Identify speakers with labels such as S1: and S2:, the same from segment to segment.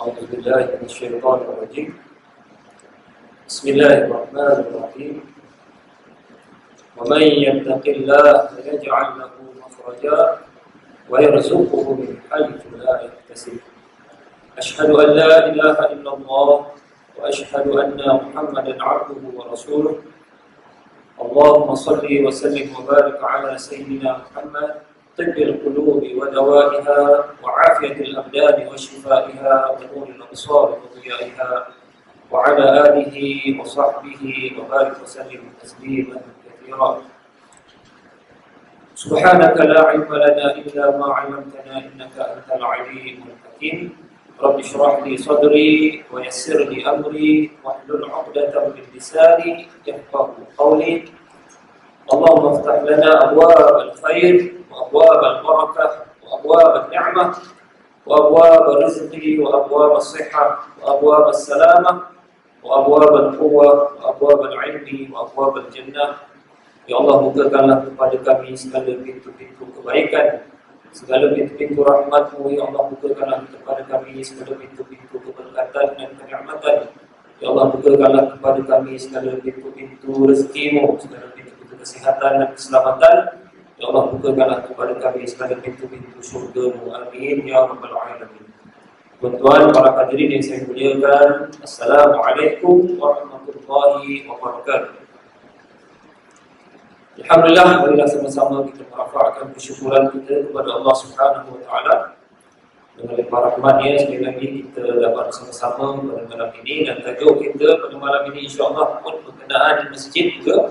S1: أعوذ بالله من الشيطان الرجيم. بسم الله الرحمن الرحيم. ومن يتق الله يجعل له مخرجا ويرزقه من حيث لا يحتسب. أشهد أن لا إله إلا الله وأشهد أن محمدا عبده ورسوله. اللهم صل وسلم وبارك على سيدنا محمد طب القلوب ودوائها وعافية الأبدان وشفائها ونور الأبصار وضيائها وعلى آله وصحبه وبارك وسلم تسليما كثيرا. سبحانك لا علم لنا إلا ما علمتنا إنك أنت العليم الحكيم. رب اشرح لي صدري ويسر لي أمري واحلل عقدة من لساني يفقهوا قولي. اللهم افتح لنا أبواب الخير وأبواب البركة وأبواب النعمة وأبواب الرزق وأبواب الصحة وأبواب السلامة وأبواب القوة وأبواب العلم وأبواب الجنة. Ya Allah, bukakanlah kepada kami segala pintu-pintu kebaikan, segala pintu-pintu rahmat-Mu. Ya Allah, bukakanlah kepada kami segala pintu-pintu keberkatan dan kenikmatan. Ya Allah, bukakanlah kepada kami segala pintu-pintu rezeki-Mu, segala pintu-pintu kesihatan dan keselamatan. Ya Allah, bukakanlah kepada kami segala pintu-pintu syurga-Mu. Amin ya rabbal alamin. Tuan-tuan, para hadirin yang saya muliakan, Assalamualaikum warahmatullahi wabarakatuh. Alhamdulillah, marilah sama-sama kita merafakkan kesyukuran kita kepada Allah Subhanahu wa taala. Dengan limpah rahmat-Nya, sekali lagi kita dapat bersama-sama pada malam ini, dan tajuk kita pada malam ini insya-Allah pun berkenaan masjid juga.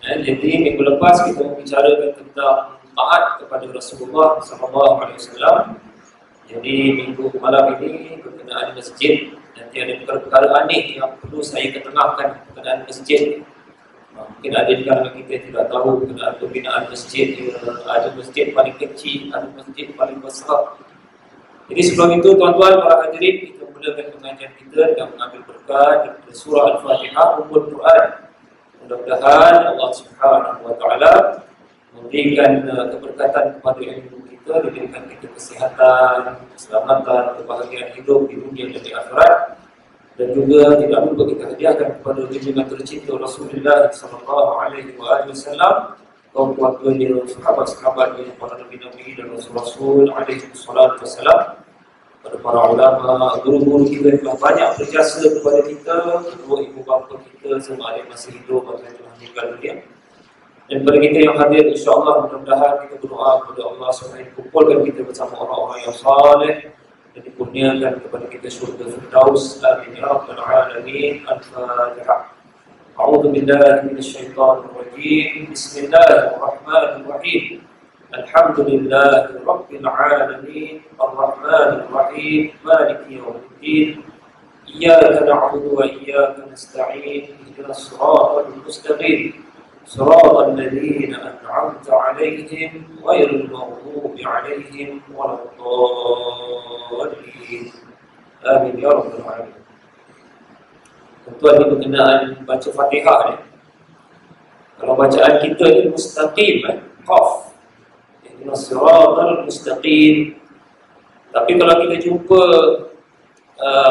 S1: Jadi minggu lepas kita membicarakan tentang taat kepada Rasulullah SAW. Jadi minggu malam ini berkenaan masjid. Nanti ada perkara-perkara aneh yang perlu saya ketengahkan berkenaan masjid. Mungkin ada di kalangan kita tidak tahu berkenaan pembinaan masjid. Ada masjid paling kecil, ada masjid paling besar. Jadi sebelum itu, tuan-tuan, para hadirin, kita mulakan pengajian kita dengan mengambil berkat daripada surah Al-Fatihah, Ummul Quran. Mudah-mudahan Allah Subhanahu wa taala memberikan keberkatan kepada ilmu kita, diberikan kita kesihatan, keselamatan, kebahagiaan hidup di dunia dan di akhirat. Dan juga tidak lupa kita hadiahkan kepada junjungan tercinta Rasulullah sallallahu alaihi wasallam, kaum keluarganya, sahabat-sahabatnya, para nabi-nabi dan rasul-rasul alaihi salatu wassalam, pada para ulama, guru-guru kita yang telah banyak berjasa kepada kita, kedua ibu bapa kita semua ada yang masih hidup atau yang telah meninggal dunia. Dan kepada kita yang hadir, insya-Allah mudah-mudahan kita berdoa kepada Allah supaya kumpulkan kita bersama orang-orang yang saleh dan dikurniakan kepada kita syurga Firdaus. Amin ya rabbal alamin. Al-Fatihah. A'udzu billahi minasyaitonir rajim. Bismillahirrahmanirrahim. Alhamdulillahi rabbil alamin. Arrahmanir rahim. Maliki yaumiddin. Iyyaka na'budu wa iyyaka nasta'in. Ihdinas siratal mustaqim. صراط الذين أنعمت عليهم غير المغضوب عليهم ولا الضالين. Amin ya rabbal alamin. Tuan-tuan, ini berkenaan baca Fatihah ni. Kalau bacaan kita ni mustaqim, qaf. Ihdinas siratal mustaqim. Tapi kalau kita jumpa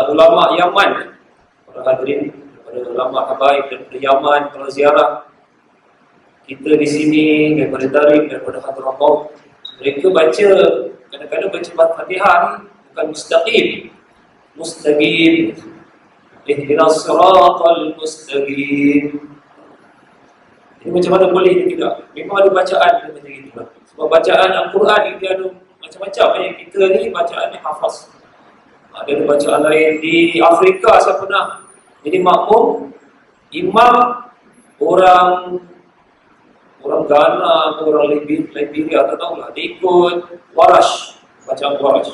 S1: ulama Yaman, para hadirin, daripada ulama habaib daripada Yaman, kalau ziarah kita di sini daripada Darif, daripada Hadramaut, mereka baca, kadang-kadang baca Fatihah ni bukan mustaqim. Mustaqim. Ihdinas siratal mustaqim. Ini macam mana boleh dia tidak? Memang ada bacaan dia macam itu. Sebab bacaan Al-Quran ini ada macam-macam. Yang kita ni bacaan yang hafaz. Ada bacaan lain di Afrika, saya pernah jadi makmum imam orang Ghana, orang Liberia, tak tahulah. Dia ikut Warash, bacaan Warash.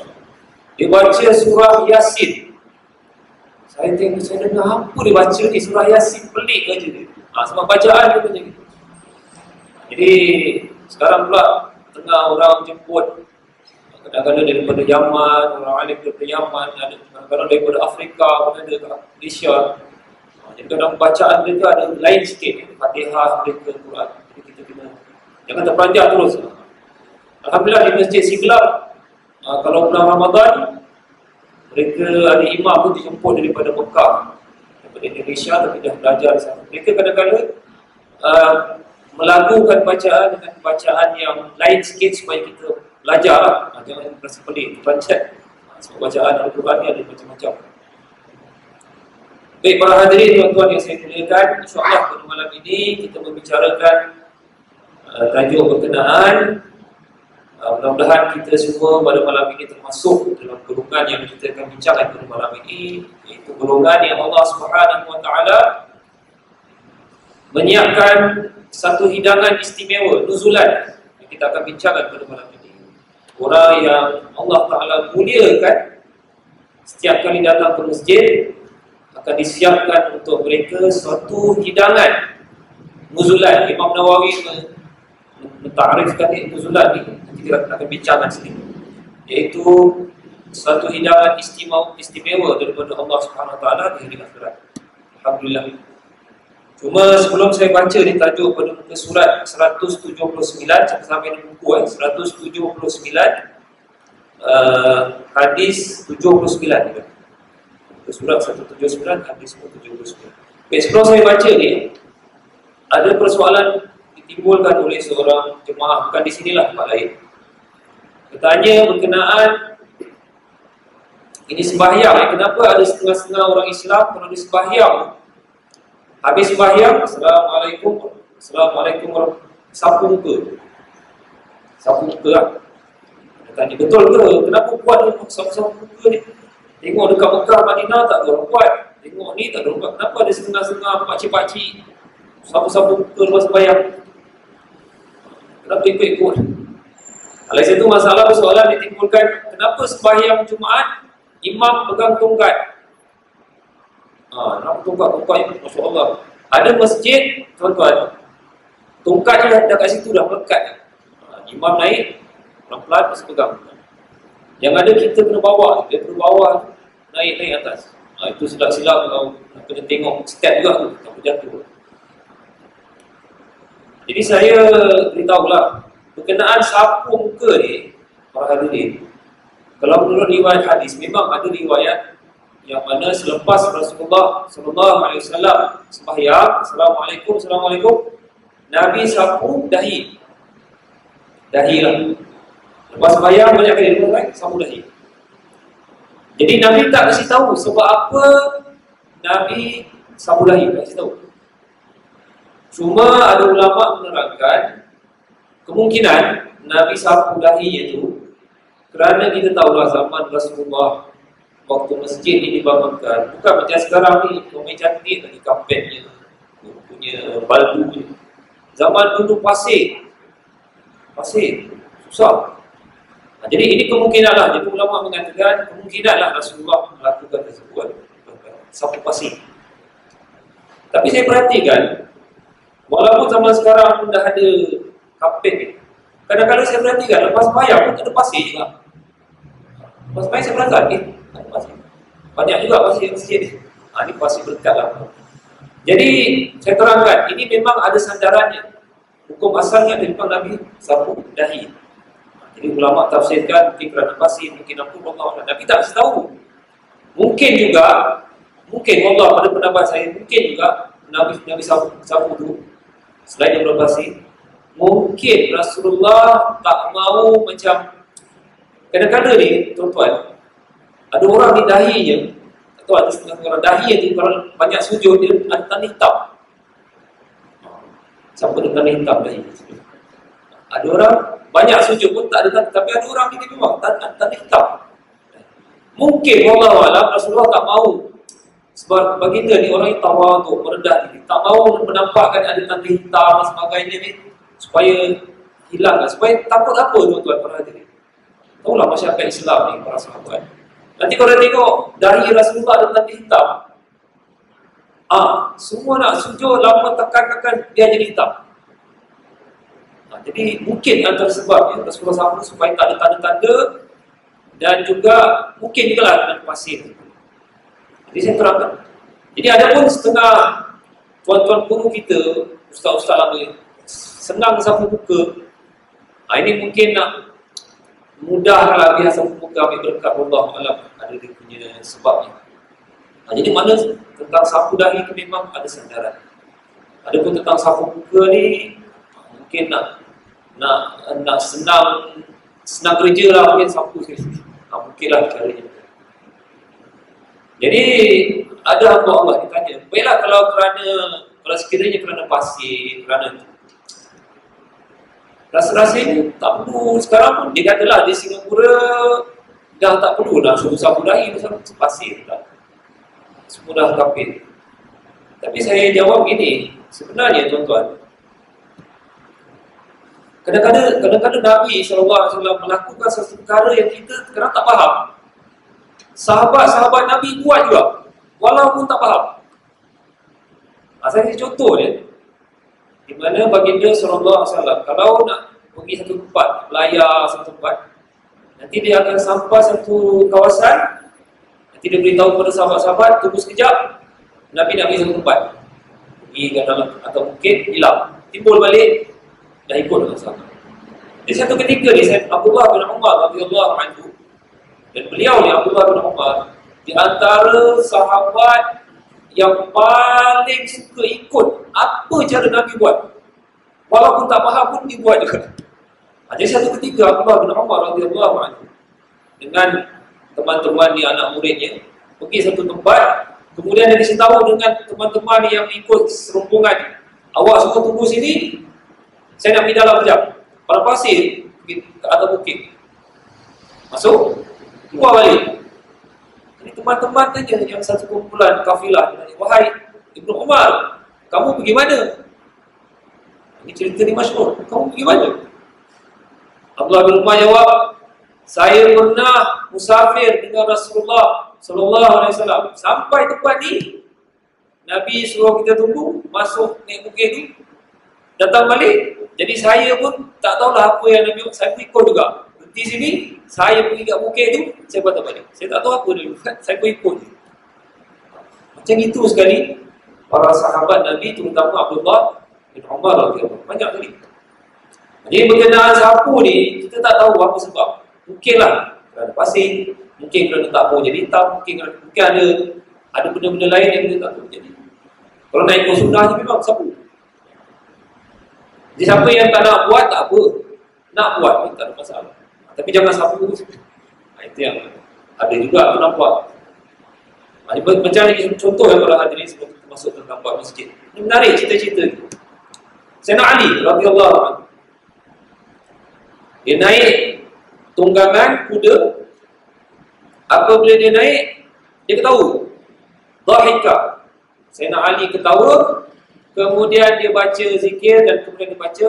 S1: Dia baca surah Yasin. Saya tengok, saya dengar apa dia baca ni, surah Yasin, pelik aja dia. Sebab bacaan dia macam itu. Jadi sekarang pula tengah orang jemput, kadang-kadang daripada Yaman, orang alim daripada Yaman, kadang-kadang daripada Afrika, ada kat Malaysia. Jadi kadang bacaan dia tu ada lain sikit, Fatihah, mereka, Quran. Jangan terperanjat terus. Alhamdulillah di Masjid Siglap, kalau bulan Ramadan Mereka ada imam tu dijemput daripada Mekah, daripada Indonesia, tapi dah belajar di sana. Mereka kadang-kadang melakukan bacaan dengan bacaan yang lain sikit supaya kita belajar lah. Jangan rasa pelik, terpancat. Sebab bacaan Al-Quran ni ada macam-macam. Baik para hadirin tuan-tuan yang saya muliakan, insyaAllah pada malam ini kita membicarakan tajuk berkenaan. Mudah-mudahan kita semua pada malam ini termasuk dalam golongan yang kita akan bincangkan pada malam ini, iaitu golongan yang Allah Subhanahu Wa Taala menyiapkan satu hidangan istimewa, nuzulan, yang kita akan bincangkan pada malam ini. Orang yang Allah Taala muliakan, setiap kali datang ke masjid akan disiapkan untuk mereka suatu hidangan nuzulan. Imam Nawawi mentarifkan nuzulan ni, nanti kita akan bincangkan sedikit, iaitu satu hidangan istimewa daripada Allah Subhanahu Wa Taala di hari akhirat. Alhamdulillah. Cuma sebelum saya baca ni tajuk pada muka surat 179 sampai di buku 179 hadis 79 muka surat 179 hadis 79. Baik, sebelum saya baca ni, ada persoalan ditimbulkan oleh seorang jemaah, bukan di sinilah, tempat lain. Bertanya berkenaan ini sembahyang, kenapa ada setengah-setengah orang Islam kalau dia sembahyang, habis sembahyang, Assalamualaikum warahmatullahi, sapu muka lah. Dia tanya, betul ke? Kenapa buat ni sapu muka ni? Tengok dekat Mekah, Madinah tak ada orang buat. Tengok ni tak ada orang buat. Kenapa ada setengah-setengah pakcik-pakcik sapu-sapu muka lepas sembahyang? Kenapa ikut-ikut? Oleh sebab itu masalah persoalan ditimbulkan, kenapa sembahyang Jumaat imam pegang tongkat? Kenapa tongkat? Masya Allah. Ada masjid, tuan-tuan, tongkatnya dah kat situ, dah melekat. Imam naik, pelan-pelan masih pegang. Yang ada kita kena bawa, daripada bawah naik atas. Itu silap-silap kalau kena tengok step juga tu, tak jatuh. Jadi saya beritahulah berkenaan sapu muka ni, para hadirin. Kalau menurut riwayat hadis, memang ada riwayat yang mana selepas Rasulullah SAW sembahyang, Assalamualaikum, Nabi sapu dahi lah. Lepas sembahyang banyak kali dia sapu dahi. Jadi Nabi tak kasih tahu sebab apa Nabi sapu dahi, tak kasih tahu. Cuma ada ulama menerangkan kemungkinan Nabi sapu dahi itu kerana kita tahulah zaman Rasulullah waktu masjid ini dibangunkan, bukan macam sekarang ni ramai cantik lagi kapetnya, punya baldu. Zaman dulu pasir susah. Jadi ini kemungkinan lah. Jadi ulama mengatakan kemungkinan lah Rasulullah melakukan tersebut, sapu pasir. Tapi saya perhatikan, walaupun zaman sekarang pun dah ada kapet ni, kadang-kadang saya perhatikan lepas sembahyang pun ada pasir juga. Lepas sembahyang saya perasan, ada pasir. Banyak juga pasir masjid ni. Ini pasir berkat lah. Jadi saya terangkan, ini memang ada sandarannya. Hukum asalnya daripada Nabi sapu dahi. Jadi ulama tafsirkan mungkin kerana pasir, mungkin apa, Allah. Nabi tak kasih tahu. Mungkin Allah pada pendapat saya, mungkin juga Nabi sapu dulu selain daripada pasir. Mungkin Rasulullah tak mau macam kadang-kadang ni, tuan-tuan, ada orang di dahinya, atau ada setengah orang dahi itu kalau banyak sujud dia ada tanda hitam. Siapa ada tanda hitam dahi? Ada orang banyak sujud pun tak ada tanda, tapi ada orang ini memang tanda hitam. Mungkin wallahualam Rasulullah tak mau, sebab baginda ni orang yang tawaduk, merendah diri, tak mau menampakkan ada tanda hitam dan sebagainya ni supaya hilang, supaya takut apa tuan-tuan para hadirin. Tahulah masyarakat Islam ni, para sahabat. Nanti kalau tengok dahi Rasulullah ada tanda hitam, semua nak sujud lama tekan-tekan dia jadi hitam. Jadi mungkin antara sebab Rasulullah sapu supaya tak ada tanda-tanda, dan juga mungkin juga lah dengan pasir. Jadi saya terangkan. Jadi ada pun setengah tuan-tuan guru kita, ustaz-ustaz lama, senang sapu muka. Ini mungkin nak mudah kalau biasa buka ambil berkat Allah alam, ada dia punya sebabnya. Jadi mana tentang sapu dahi itu memang ada sandaran. Ada pun tentang sapu muka ni mungkin nak senang kerja lah, mungkin sapu sekali. Mungkinlah caranya. Jadi ada Allah ditanya, baiklah kalau sekiranya kerana pasir, kerana rasa-rasanya tak perlu sekarang pun. Dia katalah di Singapura dah tak perlu dah suruh sapu dahi pasal pasir dah. Semua dah kapit. Tapi saya jawab gini, sebenarnya tuan-tuan, kadang-kadang Nabi SAW melakukan sesuatu perkara yang kita kadang tak faham. Sahabat-sahabat Nabi buat juga, walaupun tak faham. Saya kasih contoh dia, di mana baginda SAW kalau nak pergi satu tempat, belayar satu tempat, nanti dia akan sampai satu kawasan, nanti dia beritahu kepada sahabat-sahabat, tunggu sekejap, Nabi nak pergi satu tempat, pergi ke dalam, atau mungkin hilang, timbul balik, dah ikut dengan sahabat. Di satu ketika ni, Abdullah bin Umar radhiyallahu anhu, dan beliau ni Abdullah bin Umar, di antara sahabat yang paling suka ikut apa cara Nabi buat, walaupun tak faham pun dia buat juga. Jadi satu ketika Abdullah bin Umar radhiyallahu anhu dengan teman-teman ni, anak muridnya, pergi satu tempat, kemudian dia diberitahu dengan teman-teman yang ikut serombongan, awak suka tunggu sini, saya nak pergi dalam sekejap, pada pasir, pergi ke atas bukit, masuk, keluar balik. Jadi teman-teman tanya yang satu kumpulan kafilah, wahai Ibnu Umar, kamu pergi mana? Ini cerita ni masyhur, kamu pergi mana? Abdullah bin Umar jawab, saya pernah musafir dengan Rasulullah sallallahu alaihi wasallam. Sampai tempat ni, Nabi suruh kita tunggu, masuk naik bukit tu, datang balik. Jadi saya pun tak tahulah apa yang Nabi buat, saya pun ikut juga. Di sini, saya pergi kat bukit tu, saya patah balik. Saya tak tahu apa dia buat, saya pun ikut. Macam itu sekali, para sahabat Nabi, terutama Abdullah bin Umar radhiyallahu anhu, banyak kali. Jadi berkenaan sapu ni, kita tak tahu apa sebab. Mungkinlah kerana pasir, mungkin kerana tak mau jadi hitam, mungkin ada benda-benda lain yang kita tak tahu jadi. Kalau nak ikut sunnah je memang sapu. Jadi siapa yang tak nak buat, tak apa. Nak buat pun tak ada masalah. Tapi jangan sapu. Itu yang ada juga aku nampak. Macam ni contoh yang para hadirin sebelum kita masuk ke tempat masjid. Ini menarik cerita-cerita itu. Sayyidina Ali radhiyallahu anhu, dia naik tunggangan kuda. Apabila dia naik, dia ketawa. Dhahika. Sayyidina Ali ketawa. Kemudian dia baca zikir dan kemudian dia baca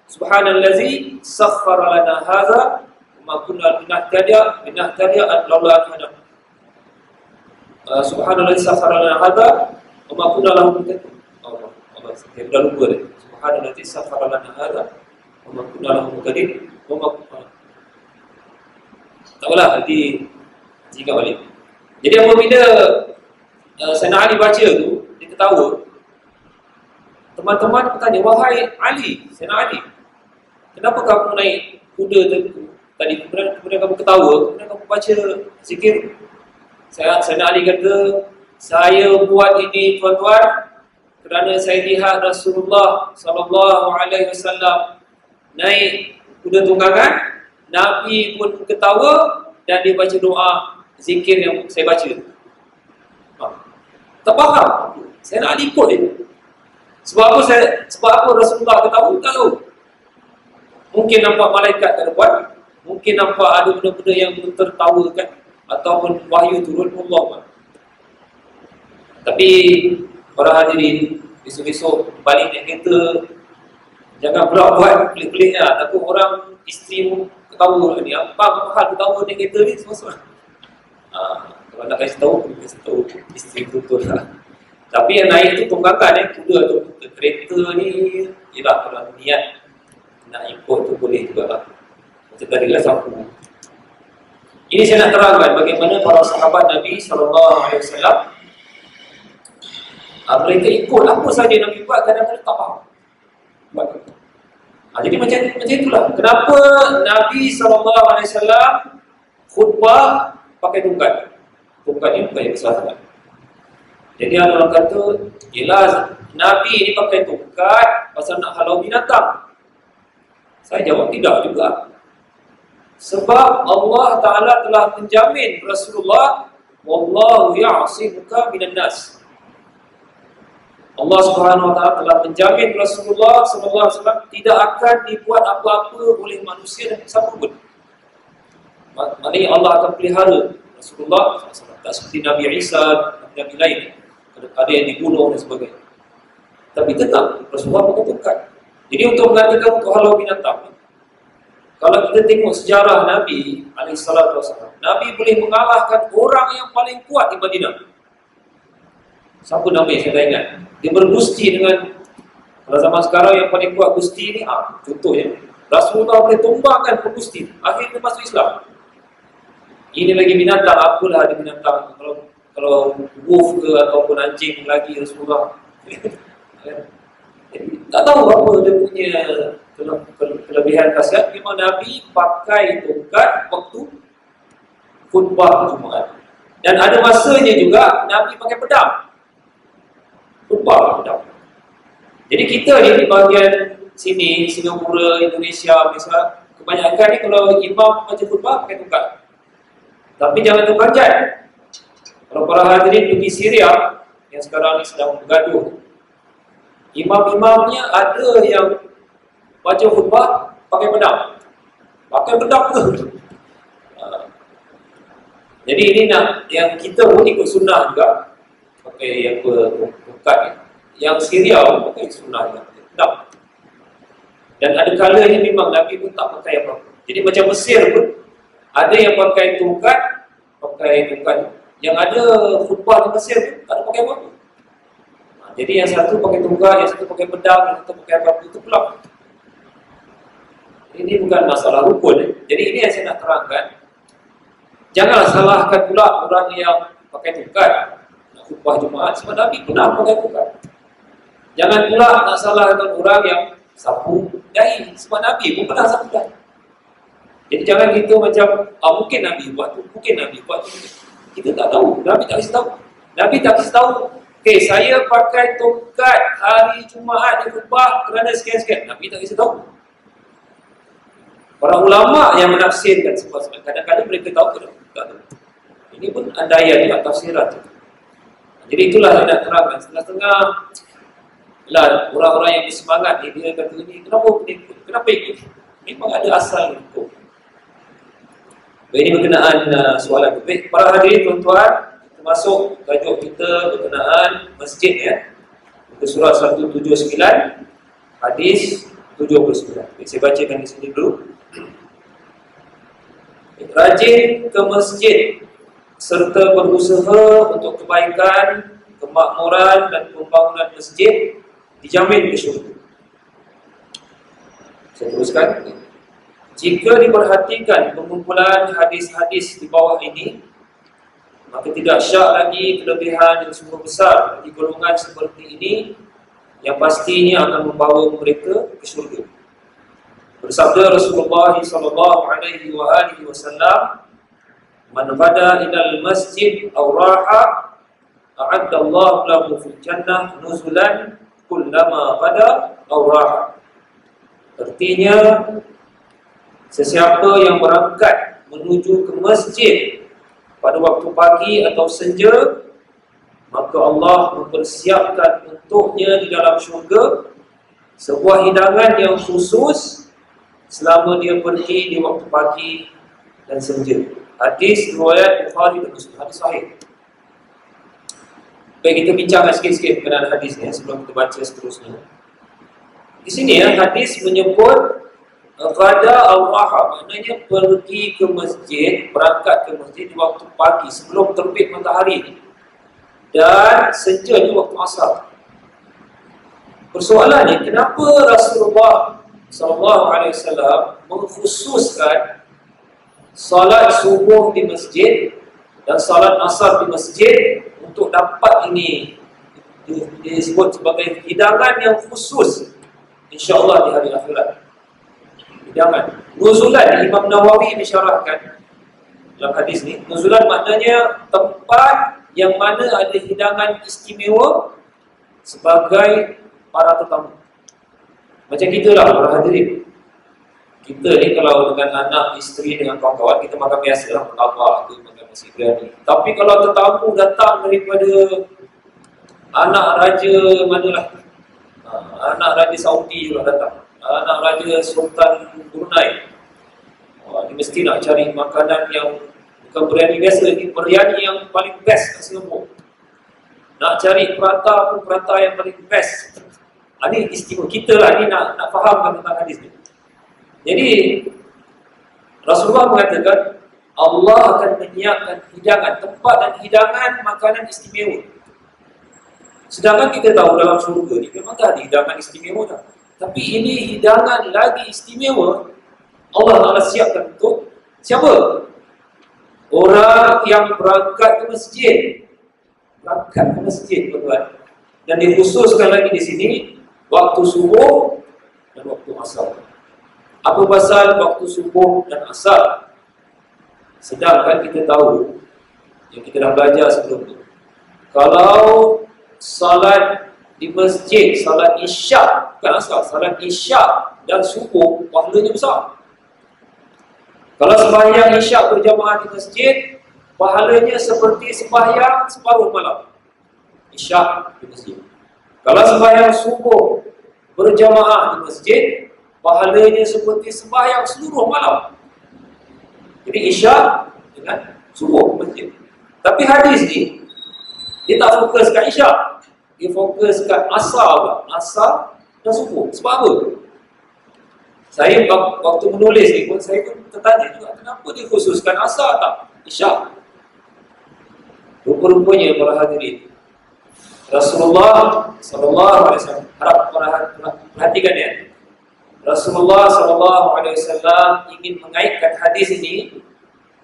S1: Subhanallazi sakhkhara lana hadza wa ma kunna linahtadiya an laula an hadana. Subhanallazi sakhkhara lana hadza wa ma kunna lahu muqtadin. Allah, saya dah lupa dah. Subhanallazi sakhkhara lana hadza wa ma kunna lahu muqtadin. Tak apalah, nanti jika balik. Jadi apabila Sayyidina Ali baca tu, dia ketawa. Teman-teman bertanya, wahai Ali, Sayyidina Ali, kenapa kamu naik kuda tadi, kemudian kamu ketawa, kemudian kamu baca zikir? Sayyidina Ali kata, saya buat ini tuan-tuan kerana saya lihat Rasulullah SAW naik kuda tunggangan, Nabi pun ketawa dan dia baca doa zikir yang saya baca. Tak faham, Sayyidina Ali ikut dia. Sebab apa Rasulullah ketawa? Tak tahu. Mungkin nampak malaikat kat depan, mungkin nampak ada benda-benda yang tertawakan, ataupun wahyu turun Allah. Tapi para hadirin, besok-besok balik naik kereta, jangan pula buat pelik-peliknya. Takut orang isteri ketawa ni, apa hal ketawa naik kereta ni semua. Kalau nak kasih tahu isteri betul lah. Tapi yang naik tu tunggangan kuda tu, kereta ni, yelah kalau niat nak ikut tu boleh juga lah. Macam tadi lah sapu. Ini saya nak terangkan bagaimana para sahabat Nabi SAW, mereka ikut apa saja Nabi buat, kadang-kadang tak faham. Jadi macam itulah. Kenapa Nabi SAW khutbah pakai tongkat? Tongkat ni bukan yang besar sangat. Jadi ada orang kata, yelah Nabi ni pakai tongkat pasal nak halau binatang. Saya jawab tidak juga. Sebab Allah Ta'ala telah menjamin Rasulullah, wallahu ya'simuka minan nas. Allah Subhanahu Wa Ta'ala telah menjamin Rasulullah SAW tidak akan dibuat apa-apa oleh manusia dan siapa pun. Maknanya Allah akan pelihara Rasulullah SAW. Tak seperti Nabi Isa dan Nabi lain, ada yang dibunuh dan sebagainya. Tapi tetap Rasulullah pakai tongkat. Jadi untuk mengatakan untuk halau binatang, kalau kita tengok sejarah Nabi SAW, Nabi boleh mengalahkan orang yang paling kuat di Madinah. Siapa nama yang saya tak ingat. Dia bergusti dengan, kalau zaman sekarang yang paling kuat gusti ni, contohnya Rasulullah boleh tumbangkan pegusti, akhirnya masuk Islam. Ini lagi binatang, apalah ada binatang, kalau wolf ke ataupun anjing lagi Rasulullah tak tahu apa dia punya kelebihan khasiat. Memang Nabi pakai tongkat waktu khutbah Jumaat. Dan ada masanya juga Nabi pakai pedang, khutbah pedang. Jadi kita ni di bahagian sini, Singapura, Indonesia misalnya, kebanyakan ni kalau imam baca khutbah pakai tongkat. Tapi jangan terpanjat. Kalau para hadirin pergi Syria yang sekarang ni sedang bergaduh, imam-imamnya ada yang baca khutbah pakai pedang. Pakai pedang tu. Jadi ini nak yang kita pun ikut sunnah juga, pakai tongkat ni. Yang Syria pun pakai sunnah juga, pakai pedang. Dan ada kalanya memang Nabi pun tak pakai apa-apa. Jadi macam Mesir pun ada yang pakai tongkat. Yang ada khutbah di Mesir pun tak ada pakai apa-apa. Jadi yang satu pakai tongkat, yang satu pakai pedang, yang satu pakai apa-apa, itu pula. Ini bukan masalah rukun. Jadi ini yang saya nak terangkan. Janganlah salahkan pula orang yang pakai tongkat nak khutbah Jumaat, sebab Nabi pernah pakai tongkat. Jangan pula nak salahkan orang yang sapu dahi, sebab Nabi pun pernah sapu dahi. Jadi jangan kita macam, mungkin Nabi buat tu, mungkin Nabi buat tu. Kita tak tahu, Nabi tak kasi tahu. Nabi tak kasi tahu, okay, saya pakai tongkat hari Jumaat di khutbah kerana sekian-sekian. Nabi tak kasi tahu. Para ulama yang menafsirkan, sebab kadang-kadang mereka tahu, kadang-kadang tak tahu. Ini pun andaian juga tafsiran. Jadi itulah saya nak terangkan. Setengah-setengah lah orang-orang yang bersemangat ni, dia kata ni, kenapa penipu? Kenapa ikut? Memang ada asal hukum. Ini berkenaan soalan. Baik, para hadirin tuan-tuan, kita masuk tajuk kita berkenaan masjid ya. Muka surat 179, hadis 79. Baik, saya bacakan di sini dulu. Rajin ke masjid serta berusaha untuk kebaikan, kemakmuran dan pembangunan masjid dijamin ke syurga. Saya teruskan. Jika diperhatikan pengumpulan hadis-hadis di bawah ini, maka tidak syak lagi kelebihan yang sungguh besar bagi golongan seperti ini yang pastinya akan membawa mereka ke syurga. Bersabda Rasulullah SAW, "Man ghada ilal masjid aw raha, a'adda Allah lahu fil jannah nuzulan kullama ghada aw raha." Artinya, sesiapa yang berangkat menuju ke masjid pada waktu pagi atau senja, maka Allah mempersiapkan untuknya di dalam syurga sebuah hidangan yang khusus selama dia pergi di waktu pagi dan senja. Hadis riwayat Bukhari dan Muslim, hadis sahih. Baik, kita bincangkan sikit-sikit berkenaan hadis ni sebelum kita baca seterusnya. Di sini hadis menyebut ghada al-raha, maknanya pergi ke masjid, berangkat ke masjid di waktu pagi sebelum terbit matahari dan senja di waktu asar. Persoalannya, kenapa Rasulullah SAW mengkhususkan salat subuh di masjid dan salat asar di masjid untuk dapat ini disebut sebagai hidangan yang khusus insya-Allah di hari akhirat. hidangan. Nuzulan, Imam Nawawi mensyarahkan dalam hadis ni, nuzulan maknanya tempat yang mana ada hidangan istimewa sebagai para tetamu. Macam kita lah para hadirin. Kita ni kalau dengan anak, isteri, dengan kawan-kawan, kita makan biasa lah, martabak ke, makan nasi biryani. Tapi kalau tetamu datang daripada anak raja manalah, anak raja Saudi juga datang, anak raja Sultan Brunei, dia mesti nak cari makanan yang bukan biryani biasa, ni biryani yang paling best kat Singapura. Nak cari perata pun perata yang paling best. Ini istimewa kita lah, ni nak fahamkan tentang hadis ni. Jadi Rasulullah mengatakan Allah akan menyiapkan hidangan, tempat dan hidangan makanan istimewa. Sedangkan kita tahu dalam syurga ni memang tak ada hidangan istimewa dah. Tapi ini hidangan lagi istimewa Allah Ta'ala siapkan untuk siapa? Orang yang berangkat ke masjid. Berangkat ke masjid, tuan-tuan. Dan dikhususkan lagi di sini waktu subuh dan waktu asar. Apa pasal waktu subuh dan asar? Sedangkan kita tahu, yang kita dah belajar sebelum ni, kalau salat di masjid, salat isyak, bukan asar, salat isyak dan subuh, pahalanya besar. Kalau sembahyang isyak berjamaah di masjid, pahalanya seperti sembahyang separuh malam isyak di masjid. Kalau sembahyang subuh berjamaah di masjid, pahalanya seperti sembahyang seluruh malam. Jadi isyak dengan subuh masjid. Tapi hadis ni dia tak fokus kat isyak, dia fokus kat asar, asar dan subuh. Sebab apa? Saya waktu menulis ni pun saya pun tertanya juga, kenapa dia khususkan asar tak isyak? Rupa-rupanya para hadirin, Rasulullah SAW, harap perhatikan ya, Rasulullah SAW ingin mengaitkan hadis ini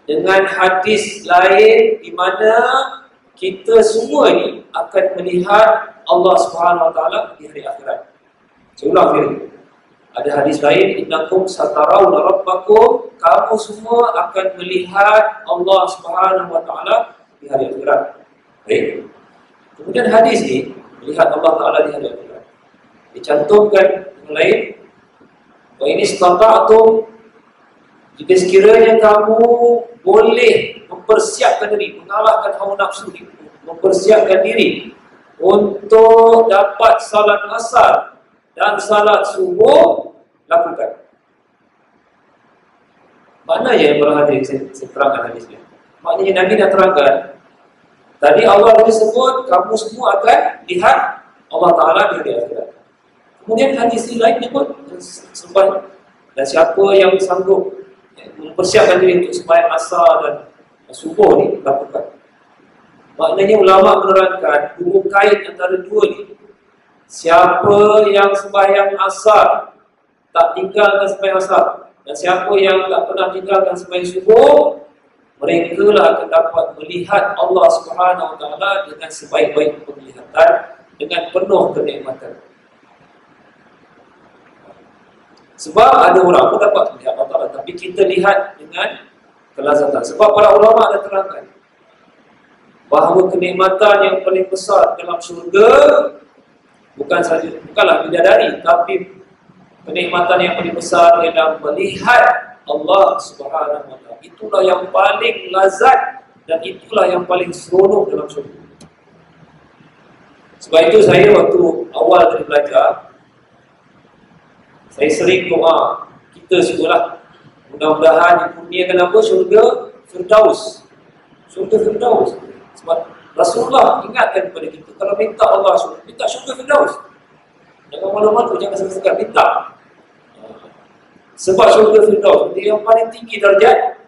S1: dengan hadis lain di mana kita semua ni akan melihat Allah Subhanahu Wa Taala di hari akhirat. Saya ulang kali. Ada hadis lain, innakum satarawna rabbakum, kamu semua akan melihat Allah Subhanahu Wa Taala di hari akhirat. Baik. Kemudian hadis ni melihat Allah Taala di hari akhirat dicantumkan yang lain, wa ini istata'tum, jika sekiranya kamu boleh mempersiapkan diri, mengalahkan hawa nafsu diri, mempersiapkan diri untuk dapat salat asar dan salat subuh, lakukan. Maknanya para hadirin, saya terangkan hadis ni. Maknanya Nabi nak terangkan, tadi Allah disebut kamu semua akan lihat Allah Ta'ala di hari akhirat. Kemudian hadis lain pun sembahyang, dan siapa yang sanggup mempersiapkan diri untuk sembahyang asar dan subuh ni, lakukan. Maknanya ulama menerangkan hubung kait antara dua ni. Siapa yang sembahyang asar tak tinggalkan sembahyang asar, dan siapa yang tak pernah tinggalkan sembahyang subuh, mereka lah akan dapat melihat Allah Subhanahu Wa Taala dengan sebaik-baik penglihatan, dengan penuh kenikmatan. Sebab ada orang pun dapat melihat Allah Ta'ala, tapi kita lihat dengan kelazatan. Sebab para ulama ada terangkan bahawa kenikmatan yang paling besar dalam syurga bukanlah bidadari, tapi kenikmatan yang paling besar ialah melihat Allah Subhanahu Wa Taala. Itulah yang paling lazat dan itulah yang paling seronok dalam syurga. Sebab itu saya waktu awal tadi belajar, saya sering doa, kita semualah, mudah-mudahan dikurniakan apa? Syurga Firdaus. Syurga Firdaus. Sebab Rasulullah ingatkan kepada kita, kalau minta Allah syurga, minta syurga Firdaus. Jangan malu-malu, jangan segan-segan, minta. Sebab syurga Firdaus dia yang paling tinggi darjat,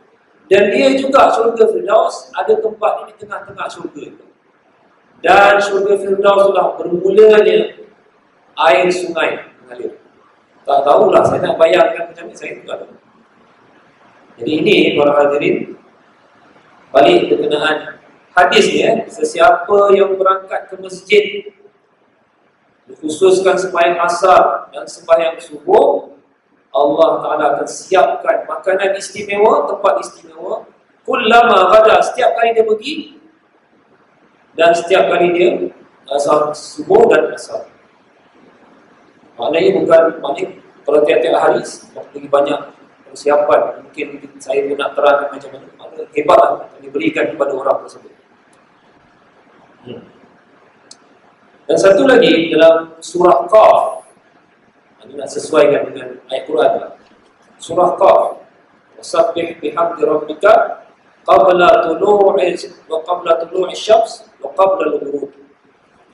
S1: dan dia juga syurga Firdaus ada tempat di tengah-tengah syurga. Dan syurga Firdaus itulah bermulanya air sungai mengalir. Tak tahulah, saya nak bayangkan macam ni, saya tak tahu. Jadi ini para hadirin, balik berkenaan hadis ni, sesiapa yang berangkat ke masjid, dikhususkan sembahyang asar dan sembahyang subuh, Allah Ta'ala akan siapkan makanan istimewa, tempat istimewa. Kullama ghada, setiap kali dia pergi, dan setiap kali dia asar subuh dan asar. Maknanya kalau tiap-tiap hari lebih banyak persiapan. Mungkin saya pun nak terangkan macam mana. Ada hebat yang diberikan kepada orang tersebut. Dan satu lagi dalam surah Qaf, ini nak sesuaikan dengan ayat Quran. Surah Qaf, wasabbih bihamdi rabbika qabla tulu'i syams wa qabla al-ghurub.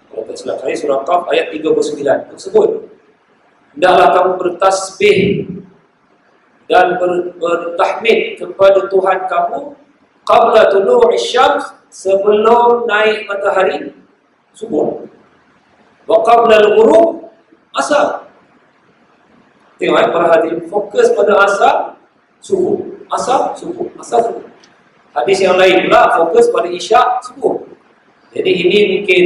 S1: Kalau tak silap saya, surah Qaf ayat 39 tersebut. Hendaklah kamu bertasbih dan bertahmid kepada Tuhan kamu qabla tulu'i syams, sebelum naik matahari subuh, wa qabla al-ghurub, asar. Tengok para hadirin, fokus pada asar subuh, asar subuh, asar subuh. Hadis yang lain pula fokus pada isyak subuh. Jadi ini mungkin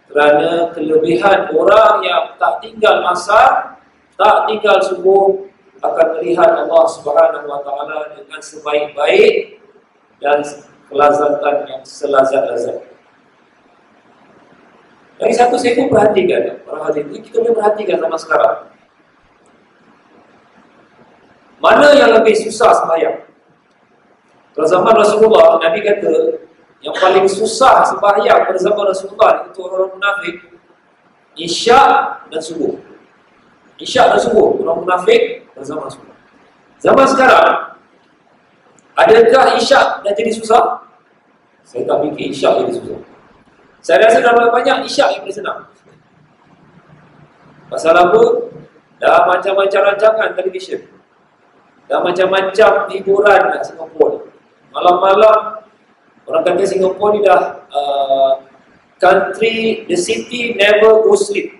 S1: kerana kelebihan orang yang tak tinggal asar, tak tinggal subuh, akan melihat Allah Subhanahu Wa Taala dengan sebaik-baik dan kelazatan yang selazat-lazat. Lagi satu saya pun perhatikan, para hadirin, kita boleh perhatikan sama sekarang. Mana yang lebih susah sembahyang? Pada zaman Rasulullah, Nabi kata yang paling susah sembahyang pada zaman Rasulullah itu orang munafik, isyak dan subuh. Isyak dan subuh, orang munafik pada zaman Rasulullah. Zaman sekarang, adakah isyak dah jadi susah? Saya tak fikir isyak jadi susah. Saya rasa dah banyak isyak yang boleh senang. Pasal apa? Dah macam-macam rancangan televisyen, dah macam-macam hiburan kat Singapura. Malam-malam, orang kata Singapura ni dah country, the city never go sleep.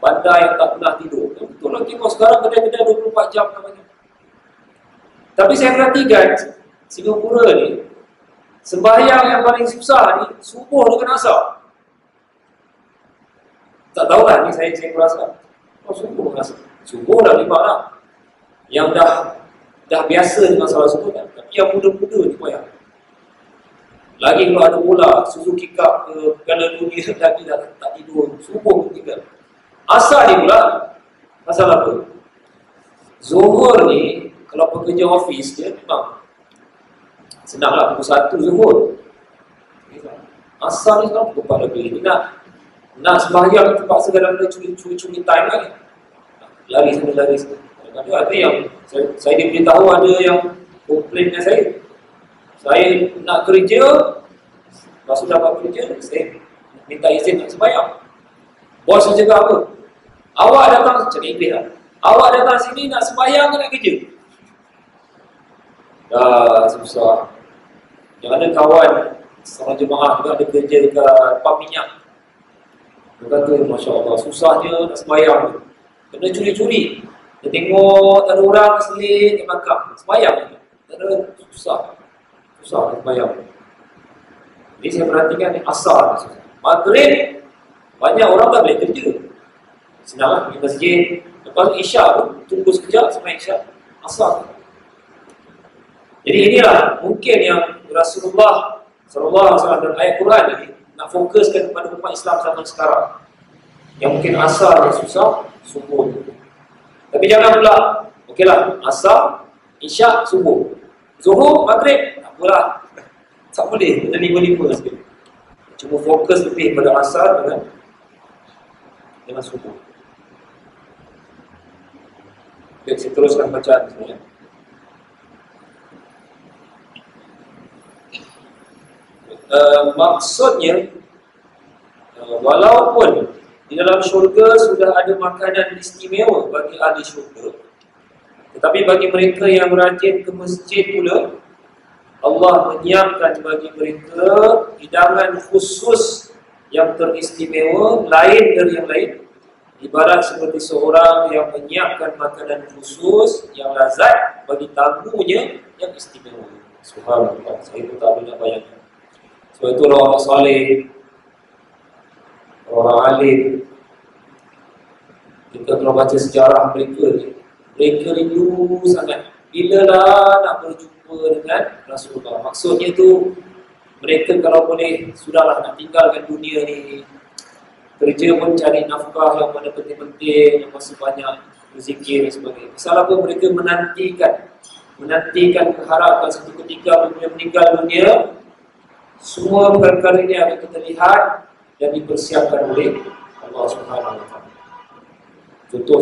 S1: Bandar yang tak pernah tidur. Betul lah, tengok sekarang kedai-kedai 24 jam namanya. Tapi saya perhatikan Singapura ni, sembahyang yang paling susah ni subuh dengan asar. Tak tahulah ni saya perasan. Oh, subuh dengan asar. Subuh dah lima lah. Yang dah biasa dengan salah subuh kan. Tapi yang muda-muda ni payah. Lagi kalau ada bola, Suzuki Cup ke Piala Dunia lagi dah tak tidur. Subuh pun tinggal. Asar ni pula, pasal apa? Zuhur ni, kalau pekerja office dia memang senanglah pukul 1 Zuhur. Asar ni sekarang pukul 4 lebih. Ni nak sembahyang terpaksa kadang-kadang curi-curi time kan. Lari sana, lari sana. Ada yang saya diberitahu, ada yang komplain dengan saya. Saya nak kerja, lepas tu dapat kerja, saya minta izin nak sembahyang. Bos saya cakap apa? Awak datang, cakap Inggeris lah. Awak datang sini nak sembahyang ke nak kerja? Dah susah. Yang ada kawan seorang jemaah juga ada kerja dekat pam minyak. Dia kata, Masya Allah, susahnya nak sembahyang. Kena curi-curi. Dia tengok tak ada orang selit, dia makan. Sembahyang je. Tak ada, susah. Susah nak sembahyang. Jadi saya perhatikan ni asar. Maghrib, banyak orang tak boleh kerja. Senanglah pergi masjid. Lepas isyak pun, tunggu sekejap sembahyang isyak. Asar. Jadi inilah mungkin yang Rasulullah SAW dalam ayat Quran tadi nak fokuskan kepada umat Islam zaman sekarang. Yang mungkin asar yang susah, subuh. Tapi jangan pula, okeylah, asar, isyak, subuh. Zuhur, maghrib, tak apalah. Tak boleh, kena 5-5 sekali. Cuma fokus lebih pada asar dengan subuh. Baik, saya teruskan bacaan sebenarnya. Maksudnya, walaupun di dalam syurga sudah ada makanan istimewa bagi ahli syurga, tetapi bagi mereka yang rajin ke masjid pula, Allah menyiapkan bagi mereka hidangan khusus yang teristimewa, lain dari yang lain. Ibarat seperti seorang yang menyiapkan makanan khusus yang lazat bagi tamunya yang istimewa. Subhanallah, saya pun tak boleh nak bayangkan. Sebab itu orang saleh, orang alim, kita kalau baca sejarah mereka ni, Mereka rindu sangat bilalah nak berjumpa dengan Rasulullah. Maksudnya tu mereka kalau boleh sudahlah nak tinggalkan dunia ni, kerja pun cari nafkah yang mana penting-penting, yang masih banyak berzikir dan sebagainya. Pasal apa? Mereka menantikan keharapan satu ketika bila meninggal dunia, semua perkara ini akan kita lihat dan dipersiapkan oleh Allah Subhanahu Wa Taala. Contoh